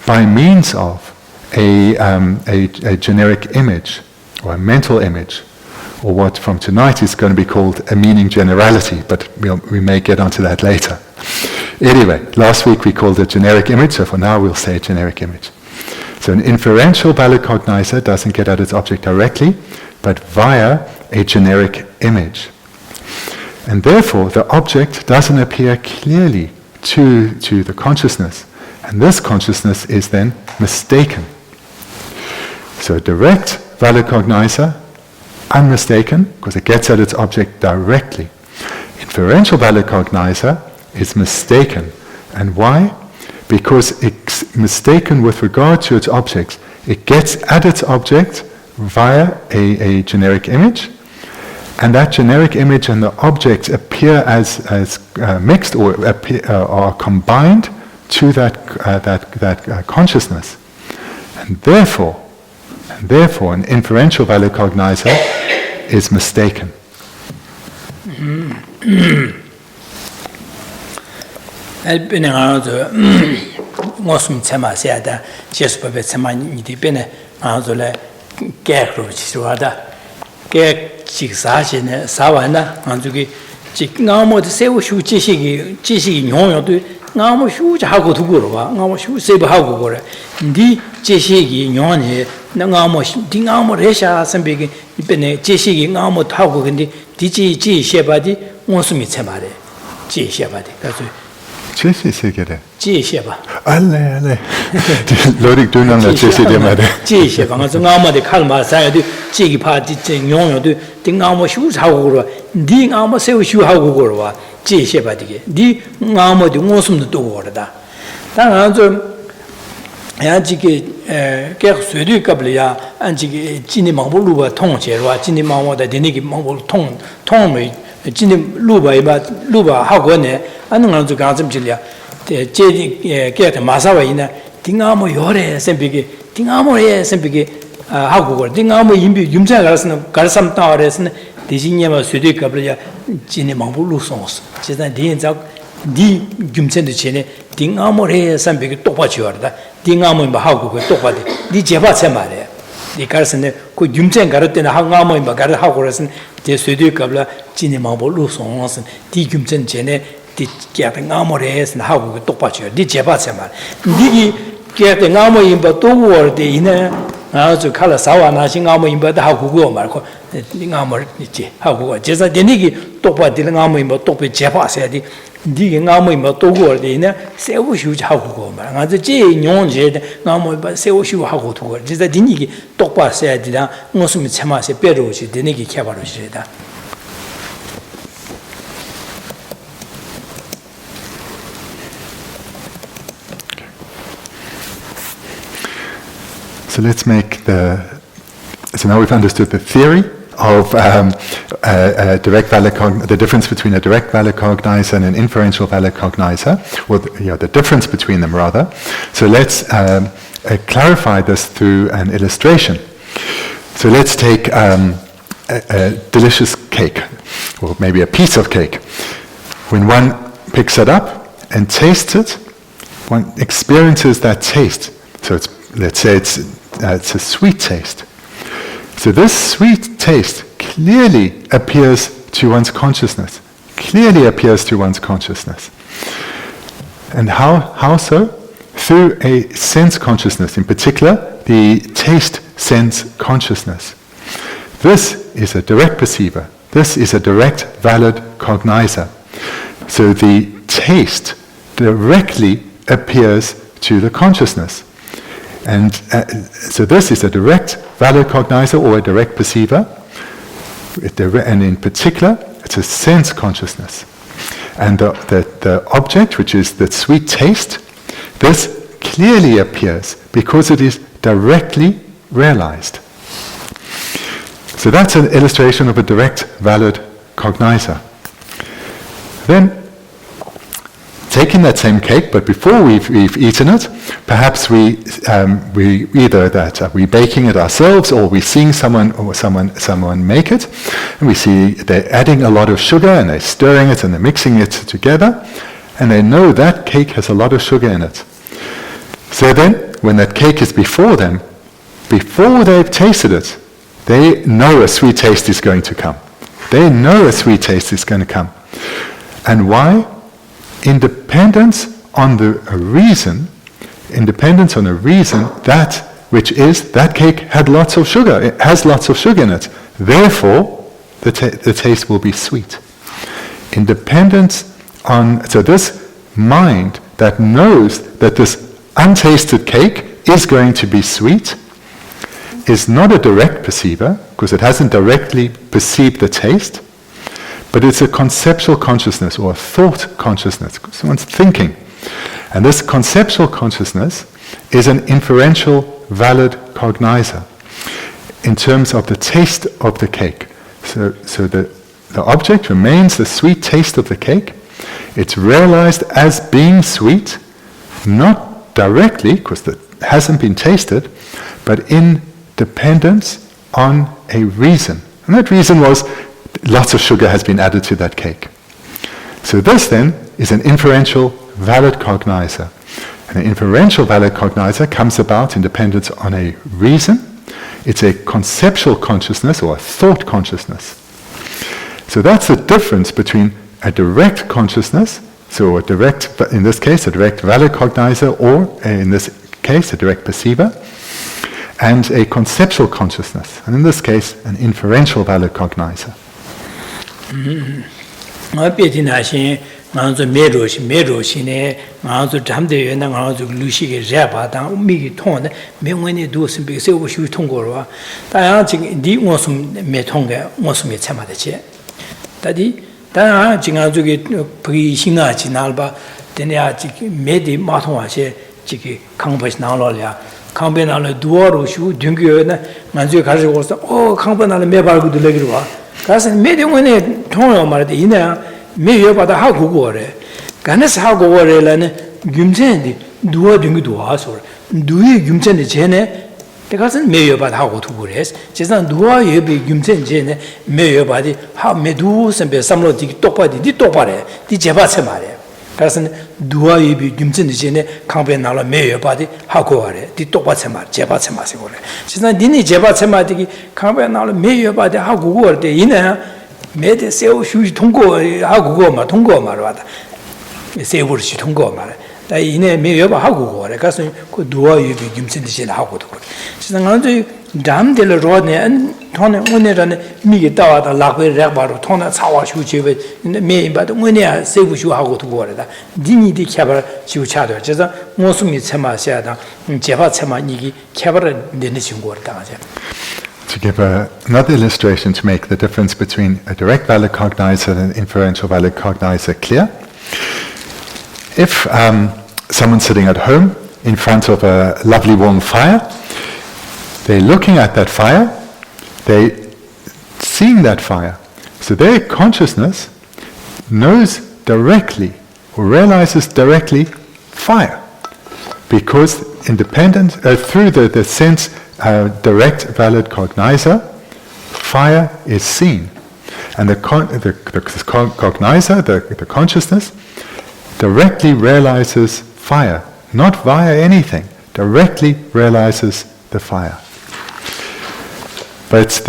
By means of a generic image, or a mental image, or what from tonight is going to be called a meaning generality, but we may get onto that later. Anyway, last week we called it generic image, so for now we'll say generic image. So an inferential valid cognizer doesn't get at its object directly, but via a generic image. And therefore the object doesn't appear clearly to the consciousness, and this consciousness is then mistaken. So direct valid cognizer, unmistaken, because it gets at its object directly. Inferential valid cognizer is mistaken. And why? Because it's mistaken with regard to its objects. It gets at its object via a generic image, and that generic image and the object appear as mixed or are combined to that consciousness. And therefore an inferential valid cognizer is mistaken. ngamo shu cha ko tu go ba ngamo shu se ba go go re ndi je shi gi nyon ne ngamo di ngamo re sha san be gi be ne je shi gi ngamo ta go gi di ji she ba di ngo su mi che ba de ji she ba de ka su je shi se ge de ji she ba alle lorig du nang la je shi de ma de ji she ba ngamo de kal ma sa de ji gi pa di je nyon de di ngamo shu cha go go ndi ngamo se shu ha go go ba 제시해 봐디게 니 아무도 무슨도 도거다 당연히 야지게 계속 수도 갑려야 안지게 진이 망불루바 통제로와 진이 망모다 되니게 망불 통통의 진이 루바이바 루바 하고네 아는 거 가좀 질려 get Masawaina, Dingamo Yore, Sempiki, Dingamo Sempiki, Hagu, Dingamo Yimbi, Yumsa Garsam Towers, Dizinema Sudi Cabria, Jinimambulu songs. She's a Dinzak, Di Gumsen Chene, Dingamo Sempiki Topachuarda, Dingamo in Bahagu, Topati, Di Jebatsemare. The Carson could Yumsen Garutin Hangamo in Bagara Hagorasan, the Sudi Cabla, Jinimambulu songs, Di Gumsen Chene. Di getting amores and how we talk about you. Did Jebatseman. Digi getting amo in but two word in a to color sawa nashing amo in but how go Marco, the amor, how go. Just a denigi talk about the amo in but top with Jepa said, digging amo in but two word in a say we should how go. And the J. Yon Jed, Namo, but say we should how go to work. Just a denigi talk about said, Mosum Chamas, Peruchi, denigi cabaret. So let's make so now we've understood the theory of the difference between a direct valid cognizer and an inferential valid cognizer, or the difference between them rather. So let's clarify this through an illustration. So let's take a delicious cake, or maybe a piece of cake. When one picks it up and tastes it, one experiences that taste. So let's say it's a sweet taste. So this sweet taste clearly appears to one's consciousness. And how so? Through a sense consciousness, in particular, the taste sense consciousness. This is a direct perceiver. This is a direct valid cognizer. So the taste directly appears to the consciousness. And so this is a direct valid cognizer or a direct perceiver. And in particular, it's a sense consciousness. And the object, which is the sweet taste, this clearly appears because it is directly realized. So that's an illustration of a direct valid cognizer. Then, taking that same cake, but before we've eaten it, perhaps we either that we're baking it ourselves, or we're seeing someone make it, and we see they're adding a lot of sugar and they're stirring it and they're mixing it together, and they know that cake has a lot of sugar in it. So then, when that cake is before them, before they've tasted it, they know a sweet taste is going to come. And why? Independence on a reason, that which is that cake had lots of sugar. It has lots of sugar in it. Therefore, the taste will be sweet. Independence so this mind that knows that this untasted cake is going to be sweet is not a direct perceiver, because it hasn't directly perceived the taste, but it's a conceptual consciousness or a thought consciousness. Someone's thinking. And this conceptual consciousness is an inferential valid cognizer in terms of the taste of the cake. So the object remains the sweet taste of the cake. It's realized as being sweet, not directly, because it hasn't been tasted, but in dependence on a reason. And that reason was lots of sugar has been added to that cake. So this then is an inferential valid cognizer. And an inferential valid cognizer comes about in dependence on a reason. It's a conceptual consciousness or a thought consciousness. So that's the difference between a direct consciousness, so in this case, a direct valid cognizer, or in this case, a direct perceiver, and a conceptual consciousness, and in this case, an inferential valid cognizer. 강변하는 두어로 슈 등교는 만주 가지고 와서 강변하는 매발고도 내기로 와. 가서 매병원에 통화 말때 이내 매여받아 하고 거래. 간에서 하고 거래라는 gymchen duwa dungu duwa so duye gymchen de jene de gasen meyo ba hago tu gures jesan duwa yebe gymchen jene meyo ba di ha medu sembe samlo di tokpa di tokpare di jeba semare 가서 두아이비 김진이제네 강변 나라 매여바디 하고 와래 뒤똑바 채마 제바 채마세 그래 진짜 니니 제바 채마디기 강변 나라 매여바디 하고 그럴 이네 매대 세우 휴지 통고 하고 그거마 통고 말하다 세우르시 통고 말해 다 이네 매여바 하고 그래 가서 그 두아이비 김진이제네 하고도 그래 진짜 나한테 담들 로네 토네 오늘은 미게 따와다 라베 렉바로 토네 차와 휴지베 근데 매인바도 오늘 세부 휴하고 두고 그래다 니니디 캬바 휴차도 그래서 모습이 참아셔야다 제바 참아 이기 캬바를 내는 친구를 당하죠. To give another illustration to make the difference between a direct valid cognizer and an inferential valid cognizer clear. If someone's sitting at home in front of a lovely warm fire, they're looking at that fire, they're seeing that fire. So their consciousness knows directly or realizes directly fire. Because independent, through the sense direct valid cognizer, fire is seen. And the cognizer, the consciousness, directly realizes fire, not via anything, directly realizes the fire. But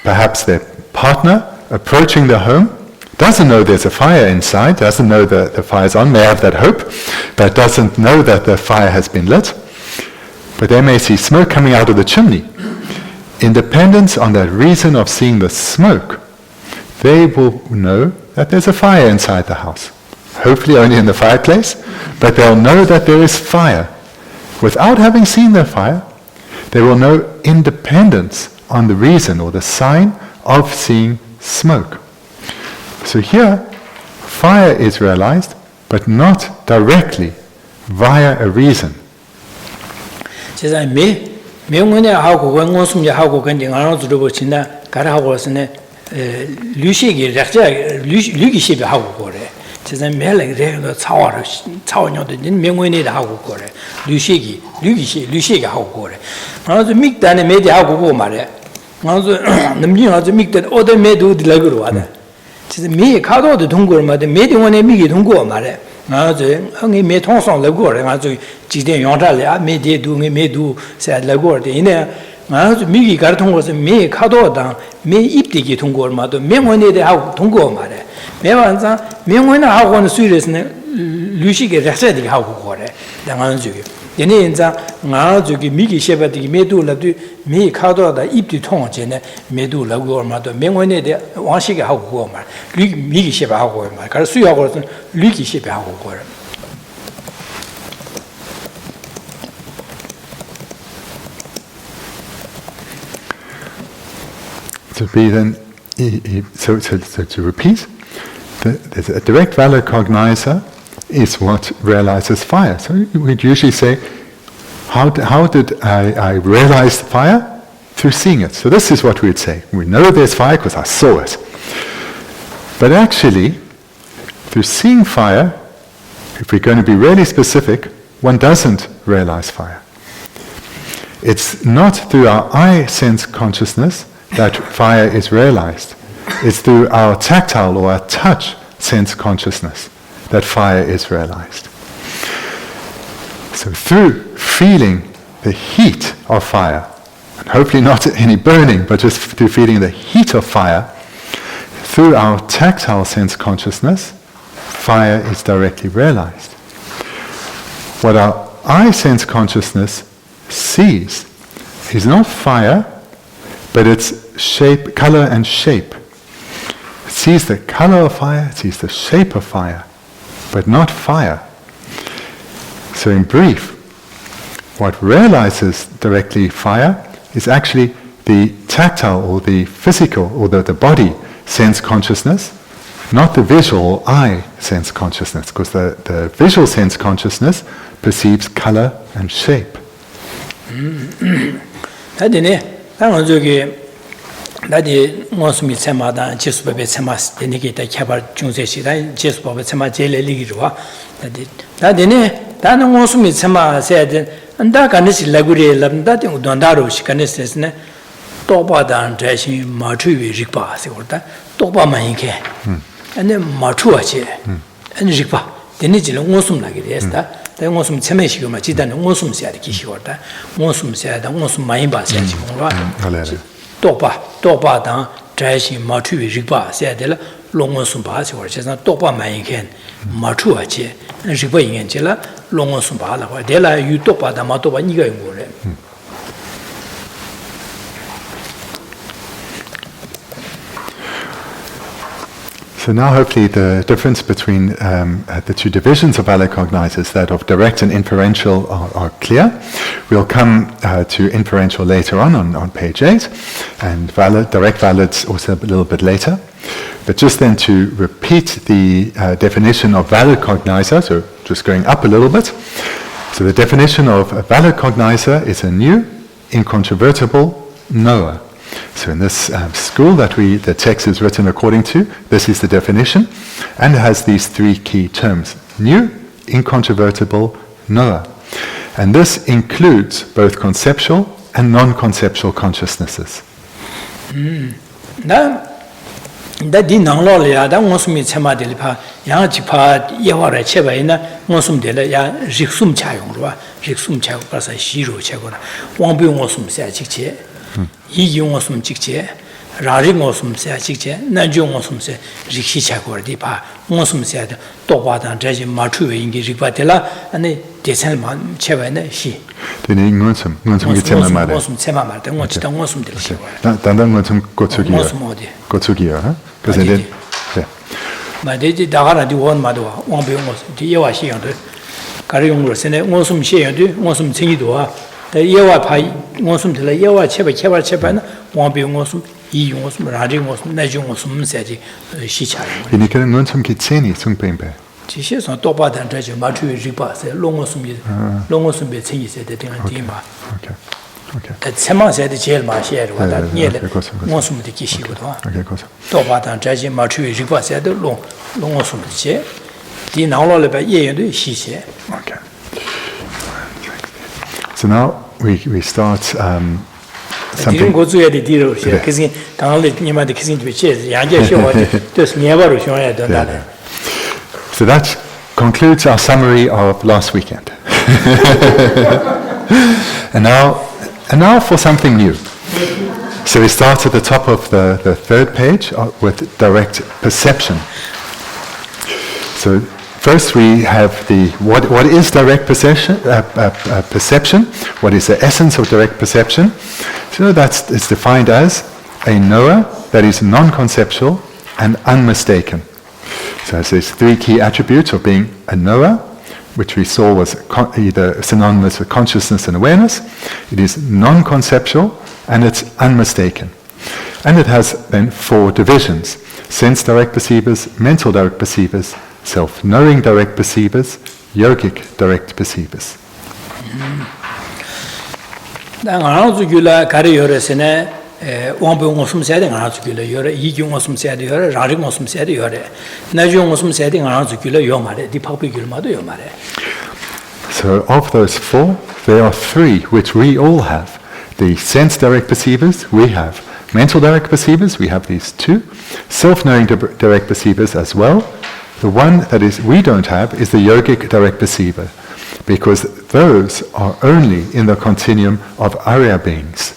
perhaps their partner approaching the home doesn't know there's a fire inside, doesn't know that the fire's on, may have that hope, but doesn't know that the fire has been lit. But they may see smoke coming out of the chimney. Independent on that reason of seeing the smoke, they will know that there's a fire inside the house. Hopefully only in the fireplace, but they'll know that there is fire. Without having seen the fire, they will know independence on the reason or the sign of seeing smoke. So here, fire is realized, but not directly via a reason. 명문에 하고 원고숨이 하고 근데 안으로 들어보신다 가라하고서는 류식이 류기십이 하고 그래. 제가 매일 그래도 차원여도 명문에 하고 그래. 류식이 하고 그래. 아주 믹단에 매디 하고 고 말해. 아주 남진 아주 믹단 어디 매도 들라고 와다. 제가 매 가도도 동거를 말해. 매디원에 미기 동거 말해. 아주 형이 매 통성 라고 아주 지대 용달이야 매디도 매도 새 라고 이네 아주 미기 가르 통거서 매 가도다 매 입대기 통거를 말도 명원에 하고 동거 말해. 매완자 명원에 하고는 수일에서는 류식에 렉세디 하고 그래. 양안 주기. 얘네 인자 아주기 미기 셰바디 매도라도 매 가도다 입디 통전에 매도라고 말도 명원에 왕식에 하고 말. 미기 셰바 하고 말. 그래서 수하고는 류기 셰바 하고 그래. To be then, so to repeat, there's a direct valid cognizer is what realizes fire. So we'd usually say, how did I realize fire? Through seeing it. So this is what we'd say. We know there's fire because I saw it. But actually, through seeing fire, if we're going to be really specific, one doesn't realize fire. It's not through our eye sense consciousness that fire is realized. It's through our tactile or our touch sense consciousness that fire is realized. So through feeling the heat of fire, and hopefully not any burning, but just through feeling the heat of fire, through our tactile sense consciousness, fire is directly realized. What our eye sense consciousness sees is not fire, but it's shape, color and shape. It sees the color of fire, it sees the shape of fire, but not fire. So in brief, what realizes directly fire is actually the tactile or the physical or the body sense consciousness, not the visual or eye sense consciousness, because the visual sense consciousness perceives color and shape. 나디 모습이 세마다 제수법의 세마스 되니기다 개발 중세시다 제수법의 세마 제일리기로와 나디네 나는 모습이 세마세데 안다 간지 라구리 람다데 우던다로 시간에스네 또바단 대신 마추위 직바세고다 또바만이게 안에 마추와지 아니 직바 되니지는 모습 나게 됐다 내 모습 세매시고만 지단은 모습 세야지 기시고다 모습 세야다 모습 많이 봐야지 뭔가 또바단 대신 마추위 직바 세야들 롱모습 봐서 그래서 또바 많이 게 마추와지 직바 인견지라 롱모습 봐라고 내가 유토바다 마토바 니가 이거래 So now hopefully the difference between the two divisions of valid cognizers, that of direct and inferential, are clear. We'll come to inferential later on page 8, and direct valids also a little bit later. But just then to repeat the definition of valid cognizer, so just going up a little bit. So the definition of a valid cognizer is a new, incontrovertible knower. So in this school that the text is written according to, this is the definition, and it has these three key terms: new, incontrovertible, knower. And this includes both conceptual and non-conceptual consciousnesses. 디 나로야 다 모습이 참아들파 양지파 예화를 쳐봐이나 모습들 야 직숨 차용으로 직숨 차고 가서 시로 차고나 왕비 모습 세 직체 이 모습 직체 라리 모습 세 직체 나중 모습 세 직시 차고디 봐 모습 세다 또바단 저지 마추에 인기 직바텔라 아니 대선만 쳐봐이나 시 되는 인문섬 기체만 말해 모습 체만 말때 뭐지다 모습들 시 단단 모습 고추기야 고추기야 그래서 이제 마데지 다가라디 원마도 왕비 모습 뒤에와 시양도 가르용으로 세네 모습 시양도 모습 챙이도와 예와 파이 모습들 예와 체바나 왕비 모습 이 모습 라지 모습 나중 모습 세지 시차요 이니까 인문섬 기체니 승배임배 지시에서 또바단 저지 마추에 리바세 롱모습이 롱모습에 챙이세대 되는 디마 오케이 세마세대 제일 마시에로 왔다 니에 모습이 기시거든 또바단 저지 마추에 리바세도 롱모습이 디 나올래바 예연도 시세 Okay. So now we start something. So that concludes our summary of last weekend. and now for something new. So we start at the top of the third page with direct perception. So first we have what is direct perception? What is the essence of direct perception? So it's defined as a knower that is non-conceptual and unmistaken. So it says three key attributes of being a knower, which we saw was either synonymous with consciousness and awareness. It is non-conceptual and it's unmistaken. And it has then four divisions: sense direct perceivers, mental direct perceivers, self-knowing direct perceivers, yogic direct perceivers. So of those four, there are three which we all have. The sense direct perceivers, we have. Mental direct perceivers, we have these two. Self-knowing direct perceivers as well. The one that is we don't have is the yogic direct perceiver, because those are only in the continuum of Arya beings.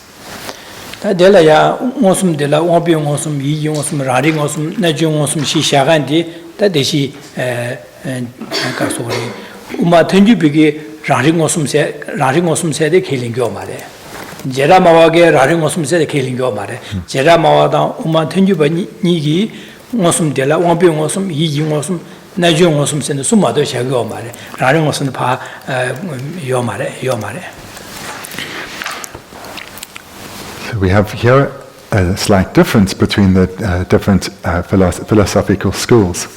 So we have here a slight difference between the different philosophical schools.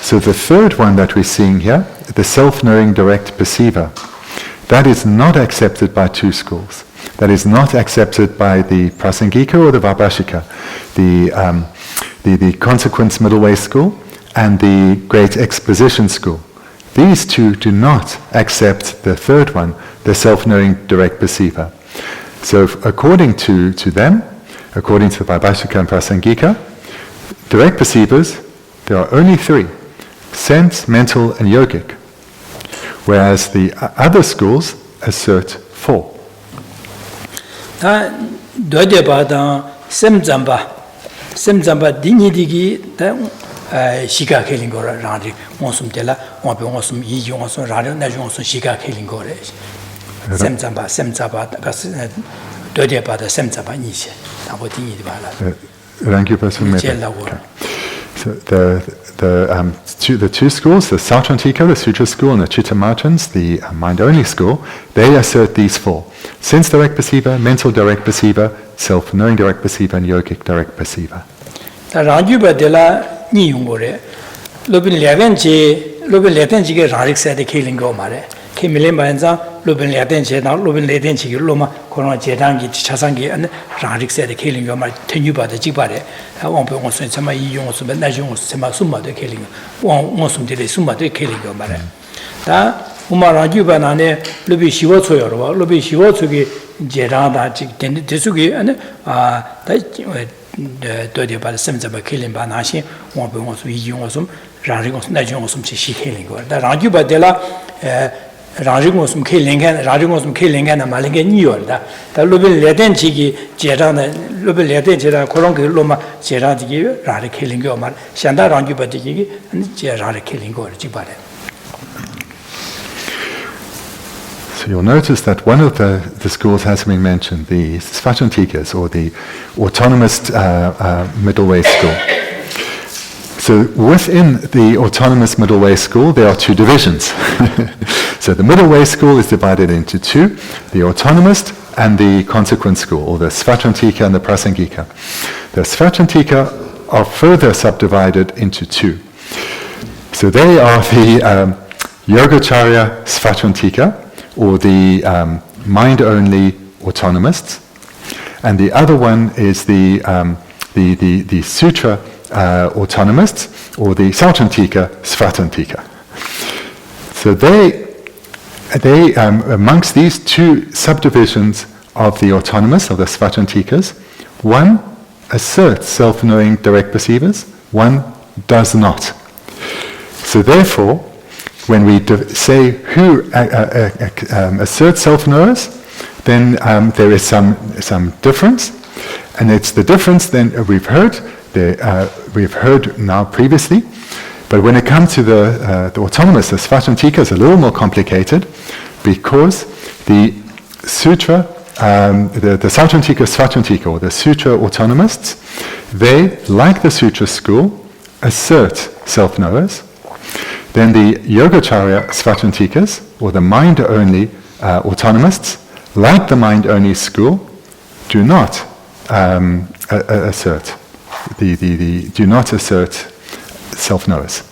So the third one that we're seeing here, the self-knowing direct perceiver, that is not accepted by two schools. that is not accepted by the Prasangika or the Vaibhashika, the Consequence Middle Way School and the Great Exposition School. These two do not accept the third one, the self-knowing direct perceiver. So according to them, according to the Vaibhashika and Prasangika, direct perceivers, there are only three: sense, mental, and yogic. Whereas the other schools assert four. Shika killing or Randi, Monsum Della, Monsum, Yonsum, Radio, Najonson, Shika killing or Semzamba, Dodia Bada, Semzaba Nisha, Nabotini Bala. So the two schools, the Sautrantika, the Sutra school, and the Chittamartans, the mind-only school, they assert these four: sense direct perceiver, mental direct perceiver, self-knowing direct perceiver, and yogic direct perceiver. Ni Yungore, Lubin Levenchi get Rarik said the killing go mare. Kimilin Banza, Lubin Levenchi, now Lubin Levenchi, Loma, Corona Jedangi, Chasangi, and Rarik said the killing go mare, Tenuba the Jibare. I won't be also in some Yons, but Najon Sema Suma the killing. One Mosum did a Suma the killing go mare. Da Umara Jubanane, Lubi Shiwatsu, Lubi Shiwatsugi, Jedanda, Tesugi, and Dodia by the Semzaba killing by Nashi, one be also Yonsum, Rajingos, Najonsum, she killing. The Rajuba della Rajingosum killing and Rajingosum killing and a Malingan New York. The Lubin Ledenchi, Jedana, Lubin Ledenchi, Koronki Loma, Jeradi, Radi killing Gomar, Shanda Rajuba digi, and Jeradi killing Gor Jibare. So you'll notice that one of the schools has been mentioned, the Svatantikas, or the autonomous middle way school. So within the autonomous middle way school, there are two divisions. So the middle way school is divided into two: the autonomous and the consequent school, or the Svatantika and the Prasangika. The Svatantika are further subdivided into two. So they are the Yogacarya Svatantika, or the mind-only autonomists, and the other one is the Sutra autonomists, or the Sautrantika Svatantika. So they amongst these two subdivisions of the autonomous, of the Svatantikas, one asserts self-knowing direct perceivers, one does not. So therefore, when we say who asserts self-knowers, then there is some difference, and it's the difference then we've heard now previously. But when it comes to the autonomous, the Svatantika is a little more complicated, because the Sutra, the Sautrantika Svatantika, or the Sutra autonomists, they, like the Sutra school, assert self-knowers. Then the Yogacarya Svatantikas, or the mind-only autonomists, like the mind-only school, do not assert do not assert self-knowers.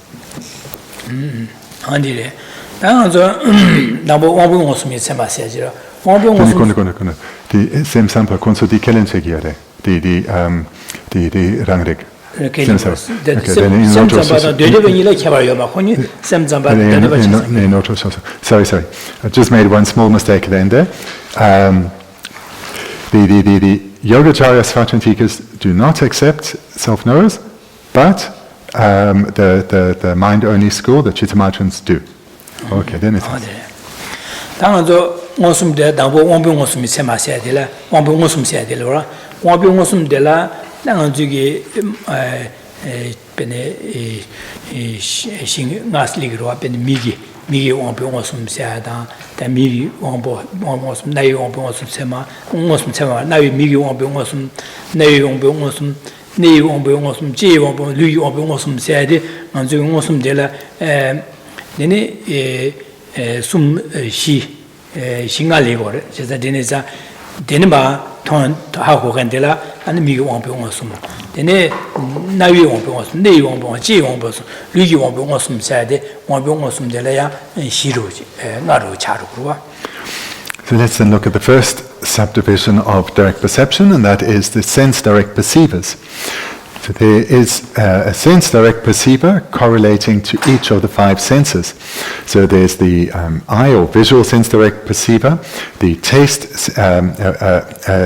Sem sampa konso di kelen seguire di rangrig. Sorry. I just made one small mistake then there. The Yogacarya Svatantikas do not accept self-knowers, but the mind-only school, the Chittamartans, do. Okay, then it's... Migi wampi ngosum seada, ta migi wampo ngosum nayi wampi ngosum sema, ngosum sema nayi migi wampi ngosum, nayi wampi ngosum, nayi wampi ngosum, ji wampi lui wampi ngosum seade, nganzu ngosum dela nene sum shinga legore, jeza dene za dene ba ton hago gandela ane migi wampi ngosum. Dene nayi wampi ngosum, nayi wampi ngosum, ji wampi ngosum, lui wampi ngosum seade. So let's then look at the first subdivision of direct perception, and that is the sense direct perceivers. So there is a sense direct perceiver correlating to each of the 5 senses. So there's the eye or visual sense direct perceiver, the taste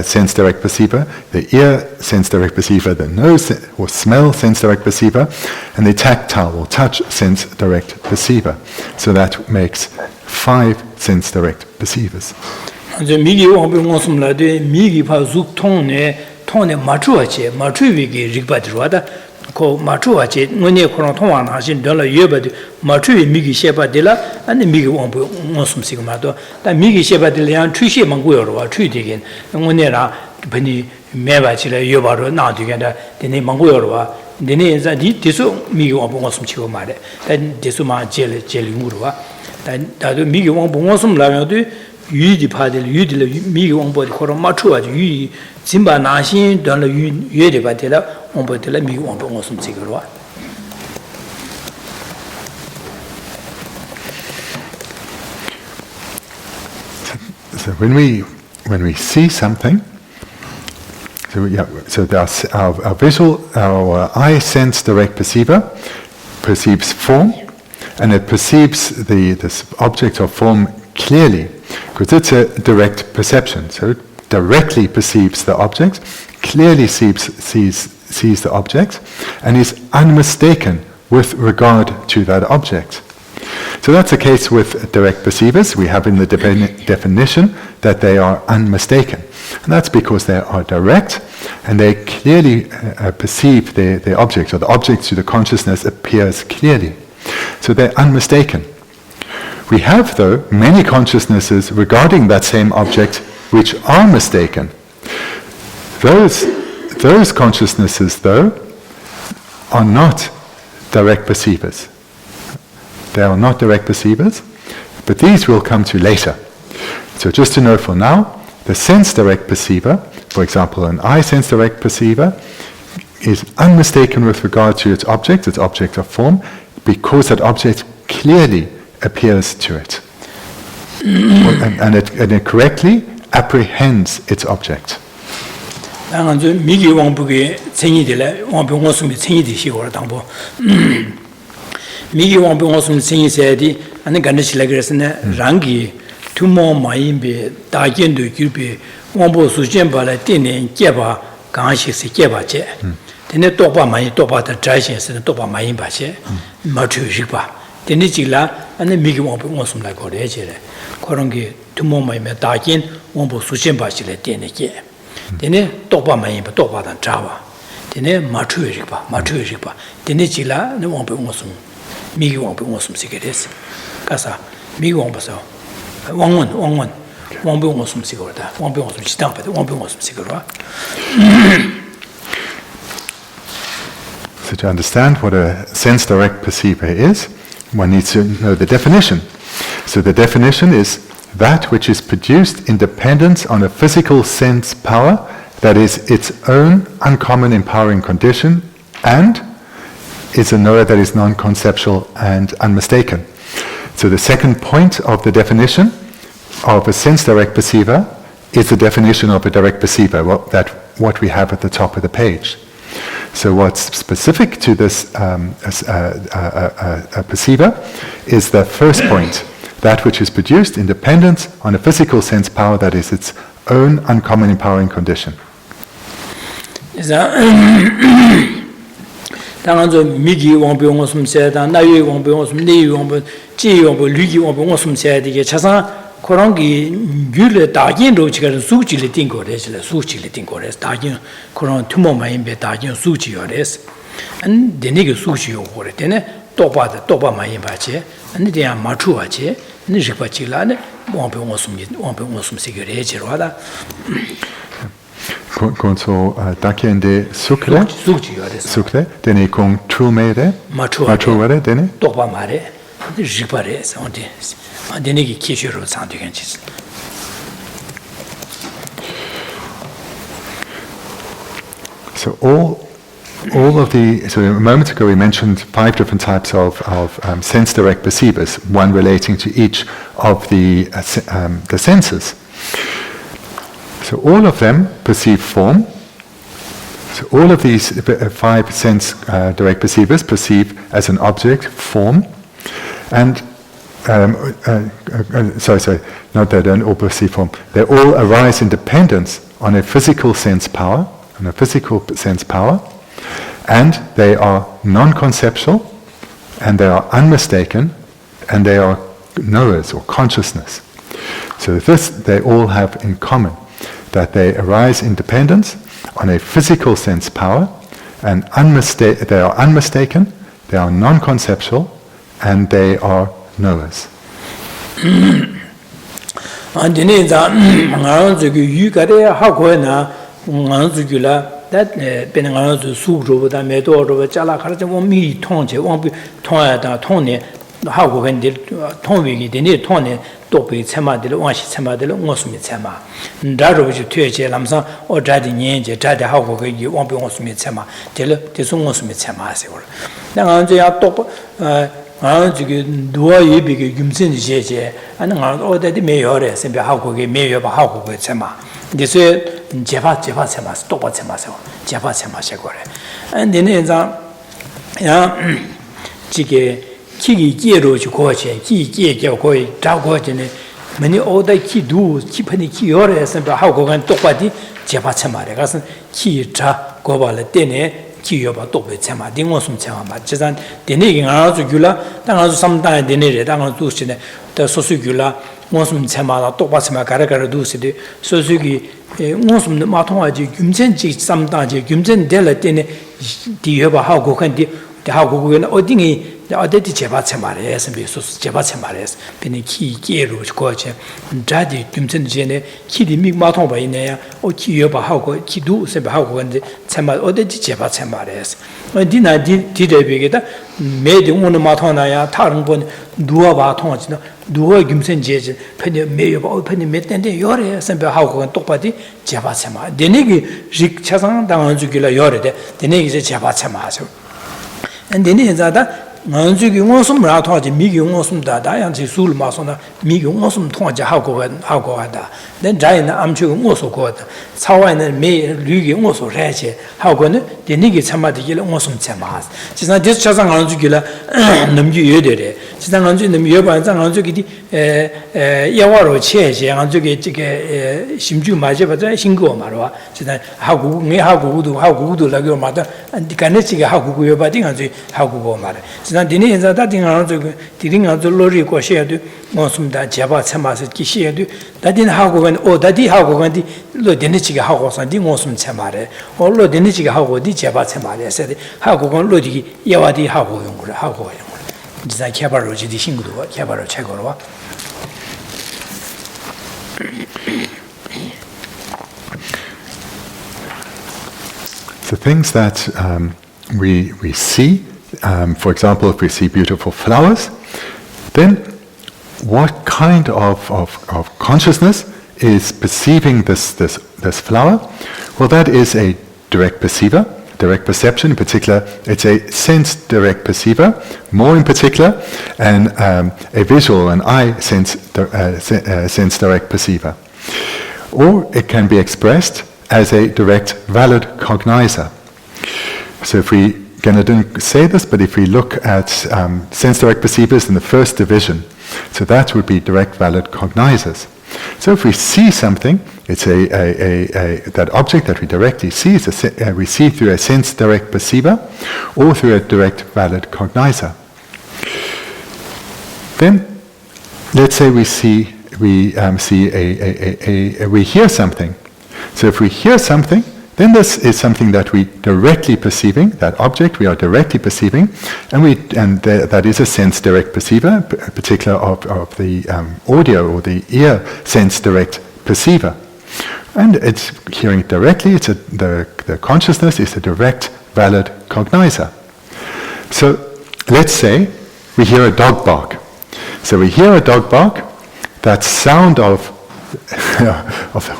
sense direct perceiver, the ear sense direct perceiver, the nose or smell sense direct perceiver, and the tactile or touch sense direct perceiver. So that makes 5 sense direct perceivers. 통에 맞추어지 맞추위기 리바드로다 고 맞추어지 문에 그런 통화나 하신 돌아 예바디 맞추위 미기 셰바딜라 아니 미기 원부 원숨식 말도 다 미기 셰바딜량 추시 망고여로 추디긴 문에라 번이 매바지라 예바로 나디게다 데니 망고여로 데니 이제 디소 미기 원부 원숨치고 말해 다 디소마 젤링으로와 다도 미기 원부 원숨 라면도 유디 파들 유디를 미기 원부디 그런 맞추어지 유 Simba Nashin dans le lieu de Batella, on peut te la mieux on peut on s'en sécure. So when we see something, so our visual, our eye sense direct perceiver perceives form, and it perceives this object or form clearly, because it's a direct perception. So it directly perceives the object, clearly sees the object, and is unmistaken with regard to that object. So that's the case with direct perceivers. We have in the definition that they are unmistaken. And that's because they are direct, and they clearly perceive the object, or the object to the consciousness appears clearly. So they're unmistaken. We have, though, many consciousnesses regarding that same object which are mistaken. Those consciousnesses, though, are not direct perceivers. They are not direct perceivers, but these we'll come to later. So just to know for now, the sense direct perceiver, for example, an eye sense direct perceiver, is unmistaken with regard to its object of form, because that object clearly appears to it. And it correctly apprehends its object. 미기 왕부의 생이들에 왕부 원숨이 생이듯이고 당보 미기 왕부 원숨 생이세디 아니 간다실라 그랬으나 랑기 투모 마임베 다견도 규비 왕부 수전발에 띠네 깨봐 강시스 깨봐제 되네 똑바 많이 똑바다 자신스는 똑바 많이 봐제 맞추시봐 되네 지라 아니 미기 왕부 원숨라 거래제래 그런 게 투모 마임에 다견 원부 수전발실에 띠네 깨 되네 똑바 많이 봐 똑바다 자와 되네 맞추시봐 되네 지라 네 왕부 원숨 미기 왕부 원숨 세계です 가사 미기 왕부서 왕원 왕부 원숨 세계다 왕부 원숨 시당받아 왕부 원숨 세계로. So to understand what a sense direct perceiver is, one needs to know the definition. So the definition is that which is produced in dependence on a physical sense power that is its own uncommon empowering condition and is a knower that is non-conceptual and unmistaken. So the second point of the definition of a sense direct perceiver is the definition of a direct perceiver, what we have at the top of the page. So what's specific to this perceiver is the first point, that which is produced in dependence on a physical sense power that is its own uncommon empowering condition. 당한저 미기 왕병 왔음세다 나유 왕병 왔음 내유 왕병 지 왕병 류기 왕병 왔음세야 되게 차상 그런 게 귤에 다긴로 지금 수치를 띵 거래서 수치를 띵 거래서 다긴 그런 투모 마인베 다긴 수치요래서 안 되네게 수치요 거래 되네 또바 많이 봐지 안 돼야 맞추어지 네 집바지라네 왕병 왔음 세계래지로 하다 Conso dakiende sukle, dene kong trumere, machuare, dene? Topa mare, jipare, dene ki kishiro sandiganchis. So all of the, so a moment ago we mentioned 5 different types of sense direct perceivers, one relating to each of the senses. So all of them perceive form. So all of these 5 sense direct perceivers perceive as an object form, and not they don't all perceive form. They all arise in dependence on a physical sense power, and they are non-conceptual, and they are unmistaken, and they are knowers or consciousness. So this they all have in common, that they arise in dependence on a physical sense power, and they are unmistaken, they are non-conceptual, and they are knowers. That Bendigo soup over the meadow over Jalaka, me tongue, won't be Tony, how when the Tony, the near Tony, Dopi, Tema, the Wash, Tema, the Mosmi Tema. That was your Tuache, Lamsa, or Daddy Yange, Daddy, how you won't be Mosmi Tema, tell the Mosmi Tema. Now, they are top. Dua yi big Gumsin Jeje, and all that the mayor, simply how could get mayor, but how could Sema. This way, Java Sema, stop at Sema, Java Sema Shagore. And then in the Chike, Kiki Giro, Chukoche, Kiki Koi, Dagogene, many other key do, keep any key orders, and how go and Topati, Java Sema, Ki Cha, Gobala Dene. Kiyoba Tope Tema, Dingosum Tema, Chazan, Deneging Arzugula, then sometimes Denere, Dangan Dusine, the Sosugula, Mosum Tema, Topasma, Karakara Dusidi, Sosugi, Mosum Matoaji, Gumzenji, sometimes Gumzen Della Dene, Dioba Hago Kandi, the Hago Odingi, the Odeti Chebatsemares, and Besos Chebatsemares, Peniki, Gero, Coche, Jadi, Gumzen Gene, Kidi Mig Matomba in there, or Kiyoba Hago, Kidu, Sebahago, and the Tema Odeti Chebatsemares. I did I did a bigger, made one Matonaya, Tarangbon, Dua Batons, Dua Gumzen Jez, Penny Mayo, Penny Met and the Yore, Sembahago and Topati, Chebatsema. The Negi, Rik Chazan, Danzugula Yore, the Negi Chebatsemaso. And then is that Nanzuki Mosum Rataji, Migi Mosum Dada, and Sul Masona, Migi Mosum Tonja Hago and Hagoada. Then Giant Amchu also got Sawan and May Lugi also Rache, Hagon, the Nigi Samadi Mosum Samas. She's not just Chazan Anzugula, Namu Yudere. She's not on the Myoba and Zanzuki, Yawaro Che, Anzuki, Shimju Majaba, Shingo Marwa. She's not how good, like your mother, and the Kanesi, how good you're batting on the how good matter. Dini is that thing around the Lorig Session, Monsum that Java Samas Geshe, that didn't how go and oh, that did how go and the Lodinichi House and the Monsum Samare, or Lodinichi House, the Java Samare said, how go on Lodi, Yawadi, how go. It's like Cabaroji, the Shingu, Cabaro Chagorwa. So things that we see. For example, if we see beautiful flowers, then what kind of consciousness is perceiving this flower? Well, that is a direct perceiver, direct perception. In particular, it's a sense direct perceiver, more in particular, and a visual, an eye sense direct perceiver. Or it can be expressed as a direct valid cognizer. So if we again, I didn't say this, but if we look at sense direct perceivers in the first division, so that would be direct valid cognizers. So if we see something, it's that object that we directly see, we see through a sense direct perceiver or through a direct valid cognizer. Then, let's say we hear something. So if we hear something, then this is something that we directly perceiving, that object we are directly perceiving, and that is a sense direct perceiver, in particular of the audio or the ear sense direct perceiver. And it's hearing it directly, the consciousness is a direct valid cognizer. So let's say we hear a dog bark. So we hear a dog bark, that sound of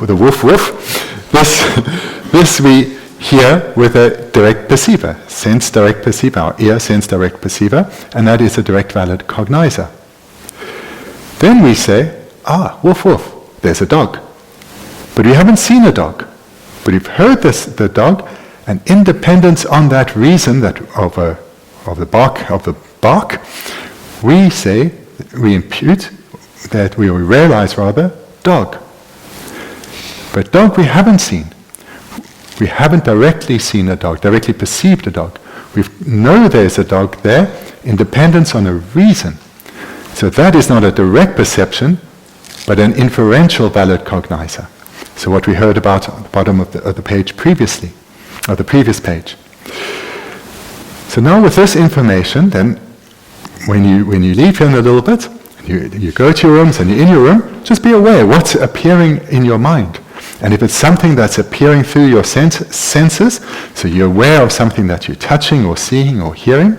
the woof woof, this we hear with a direct perceiver, sense direct perceiver, our ear sense direct perceiver, and that is a direct valid cognizer. Then we say, woof woof, there's a dog. But we haven't seen a dog. But we've heard the dog, and in dependence on that reason that of the bark, we impute that we realize rather dog. But dog we haven't seen. We haven't directly seen a dog, directly perceived a dog. We know there's a dog there in dependence on a reason. So that is not a direct perception, but an inferential valid cognizer. So what we heard about at the bottom of the page previously, or the previous page. So now with this information, then when you leave here in a little bit, you go to your rooms and you're in your room, just be aware what's appearing in your mind. And if it's something that's appearing through your senses, so you're aware of something that you're touching or seeing or hearing,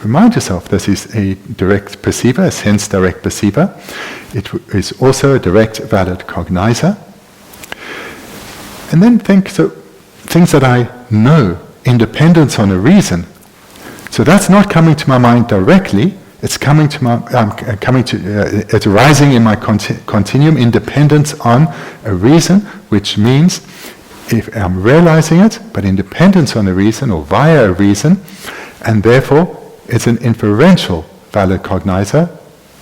remind yourself this is a direct perceiver, a sense direct perceiver. It is also a direct valid cognizer. And then think, so things that I know in dependence on a reason. So that's not coming to my mind directly. It's coming to my, it's arising in my continuum in dependence on a reason, which means if I'm realizing it, but in dependence on a reason or via a reason, and therefore it's an inferential valid cognizer,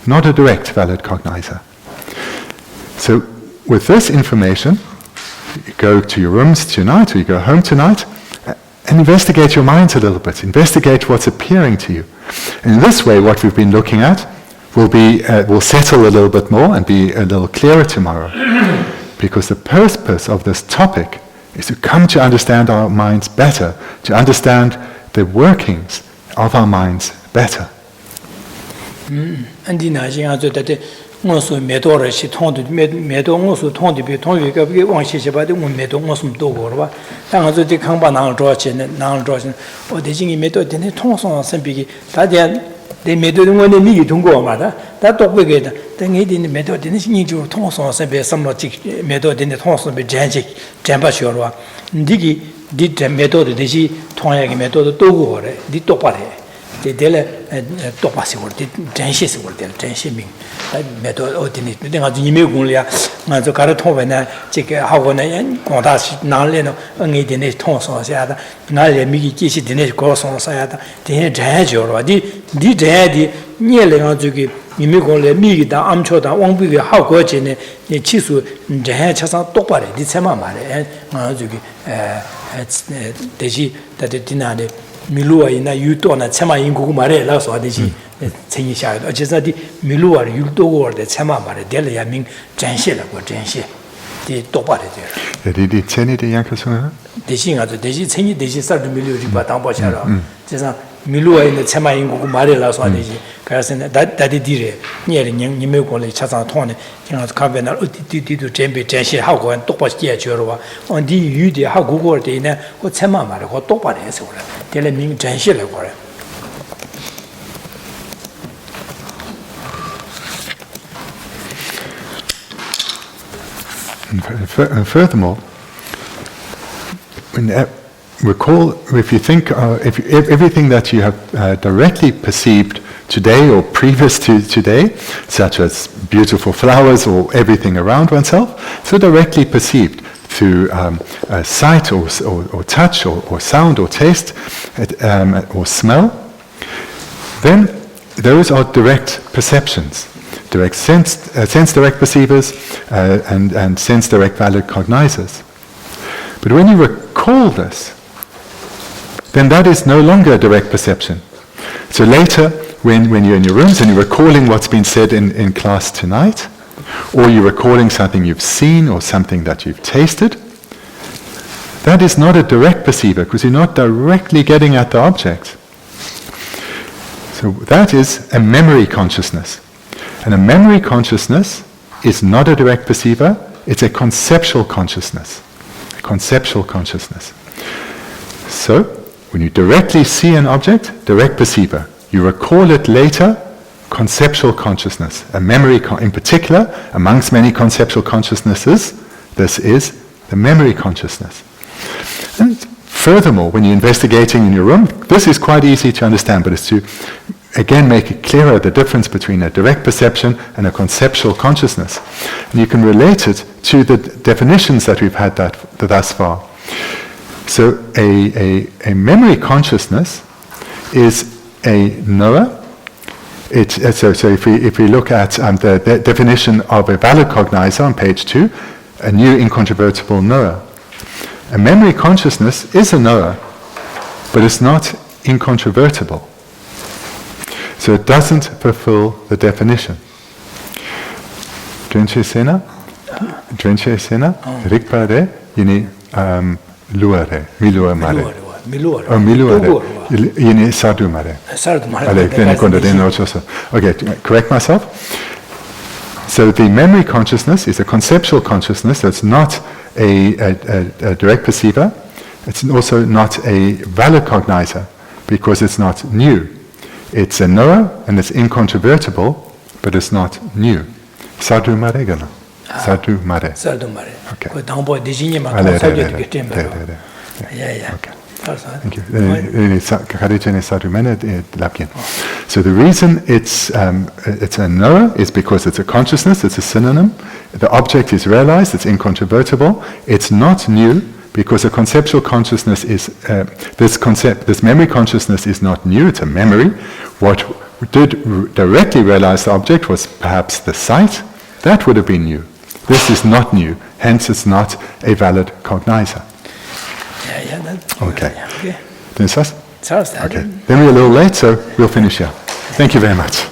not a direct valid cognizer. So with this information, you go to your rooms tonight, or you go home tonight, and investigate your minds a little bit. Investigate what's appearing to you. And in this way, what we've been looking at will settle a little bit more and be a little clearer tomorrow. Because the purpose of this topic is to come to understand our minds better, to understand the workings of our minds better. Ngosu medore shi tongdu medo ngosu tongdu bi tongyu ga bi wang xie xie ba de medo ngosu do go ba dang ge de kang ba nang zhuo chen nang zhuo chen o de jing medo de ne tong song sen bi gi da dian de medo de ne mi tong go ma da do bu ge de nge de medo de ne xin ju tong song sen bi sam lo ji medo de ne tong song bi jian ji Jampa xiao lo ndi gi di medo de ji tong ya ge medo de do go re di do pa re dele topa si wor de janshi si wor de janshi ming medo odini de nga ji me gung lia nga zo kar thong ba na ji ge ha go na yan gong da shi na le no nge de ne thong so xia da na le mi ji shi de ne go so sa ya da de ne zhan jiu lo di zhan di nie le nga zo ge mi me gong le mi ge da am cho da wang bu ge ha go ji ne ni chi su zhan cha sa to pa le di chema ma le nga zo ge de ji da de dina de Milua ina yuto na chema ingu mare la so de ji chenyi sha de je sa di milua yuto go de chema mare de le ya ming janxie la go janxie de to ba de de chenyi de yang ka so de xin a de ji chenyi de ji sa de milua ji ba dang ba cha la je sa milua ina chema ingu mare la so de ji ka sa da de di re nie le ni me go le cha sa thong ne jing ka be na di du zhen janxie ha go to ba jie jue lo ba on di yu de ha go de ne go chema mare go to ba de so la de le ming janxie le go le. And furthermore, recall, if you think, if everything that you have directly perceived today or previous to today, such as beautiful flowers or everything around oneself, so directly perceived through sight or touch or sound or taste or smell, then those are direct perceptions. Direct sense direct perceivers and sense direct valid cognizers. But when you recall this, then that is no longer a direct perception. So later, when you're in your rooms and you're recalling what's been said in class tonight, or you're recalling something you've seen or something that you've tasted, that is not a direct perceiver because you're not directly getting at the object. So that is a memory consciousness. And a memory consciousness is not a direct perceiver, it's a conceptual consciousness. A conceptual consciousness. So, when you directly see an object, direct perceiver. You recall it later, conceptual consciousness. A memory, in particular, amongst many conceptual consciousnesses, this is the memory consciousness. And furthermore, when you're investigating in your room, this is quite easy to understand, but it's to again make it clearer the difference between a direct perception and a conceptual consciousness. And you can relate it to the definitions that we've had thus far. So a memory consciousness is a knower. So if we look at the definition of a valid cognizer on page 2, a new incontrovertible knower. A memory consciousness is a knower, but it's not incontrovertible. So it doesn't fulfill the definition. Drenche sena, rikpare, yini luare, milua mare. Oh, milua yini sadhu mare. Okay, correct myself. So the memory consciousness is a conceptual consciousness that's not a direct perceiver. It's also not a valid cognizer because it's not new. It's a knower and it's incontrovertible, but it's not new. Sadhu mare gana. Sadhu mare. Sadhu mare. Okay. Okay. Thank you. So the reason it's a knower is because it's a consciousness, it's a synonym. The object is realized, it's incontrovertible. It's not new because a conceptual consciousness is, this memory consciousness is not new, it's a memory. What did directly realize the object was perhaps the sight. That would have been new. This is not new, hence it's not a valid cognizer. Okay. Then we're a little late, so we'll finish here. Thank you very much.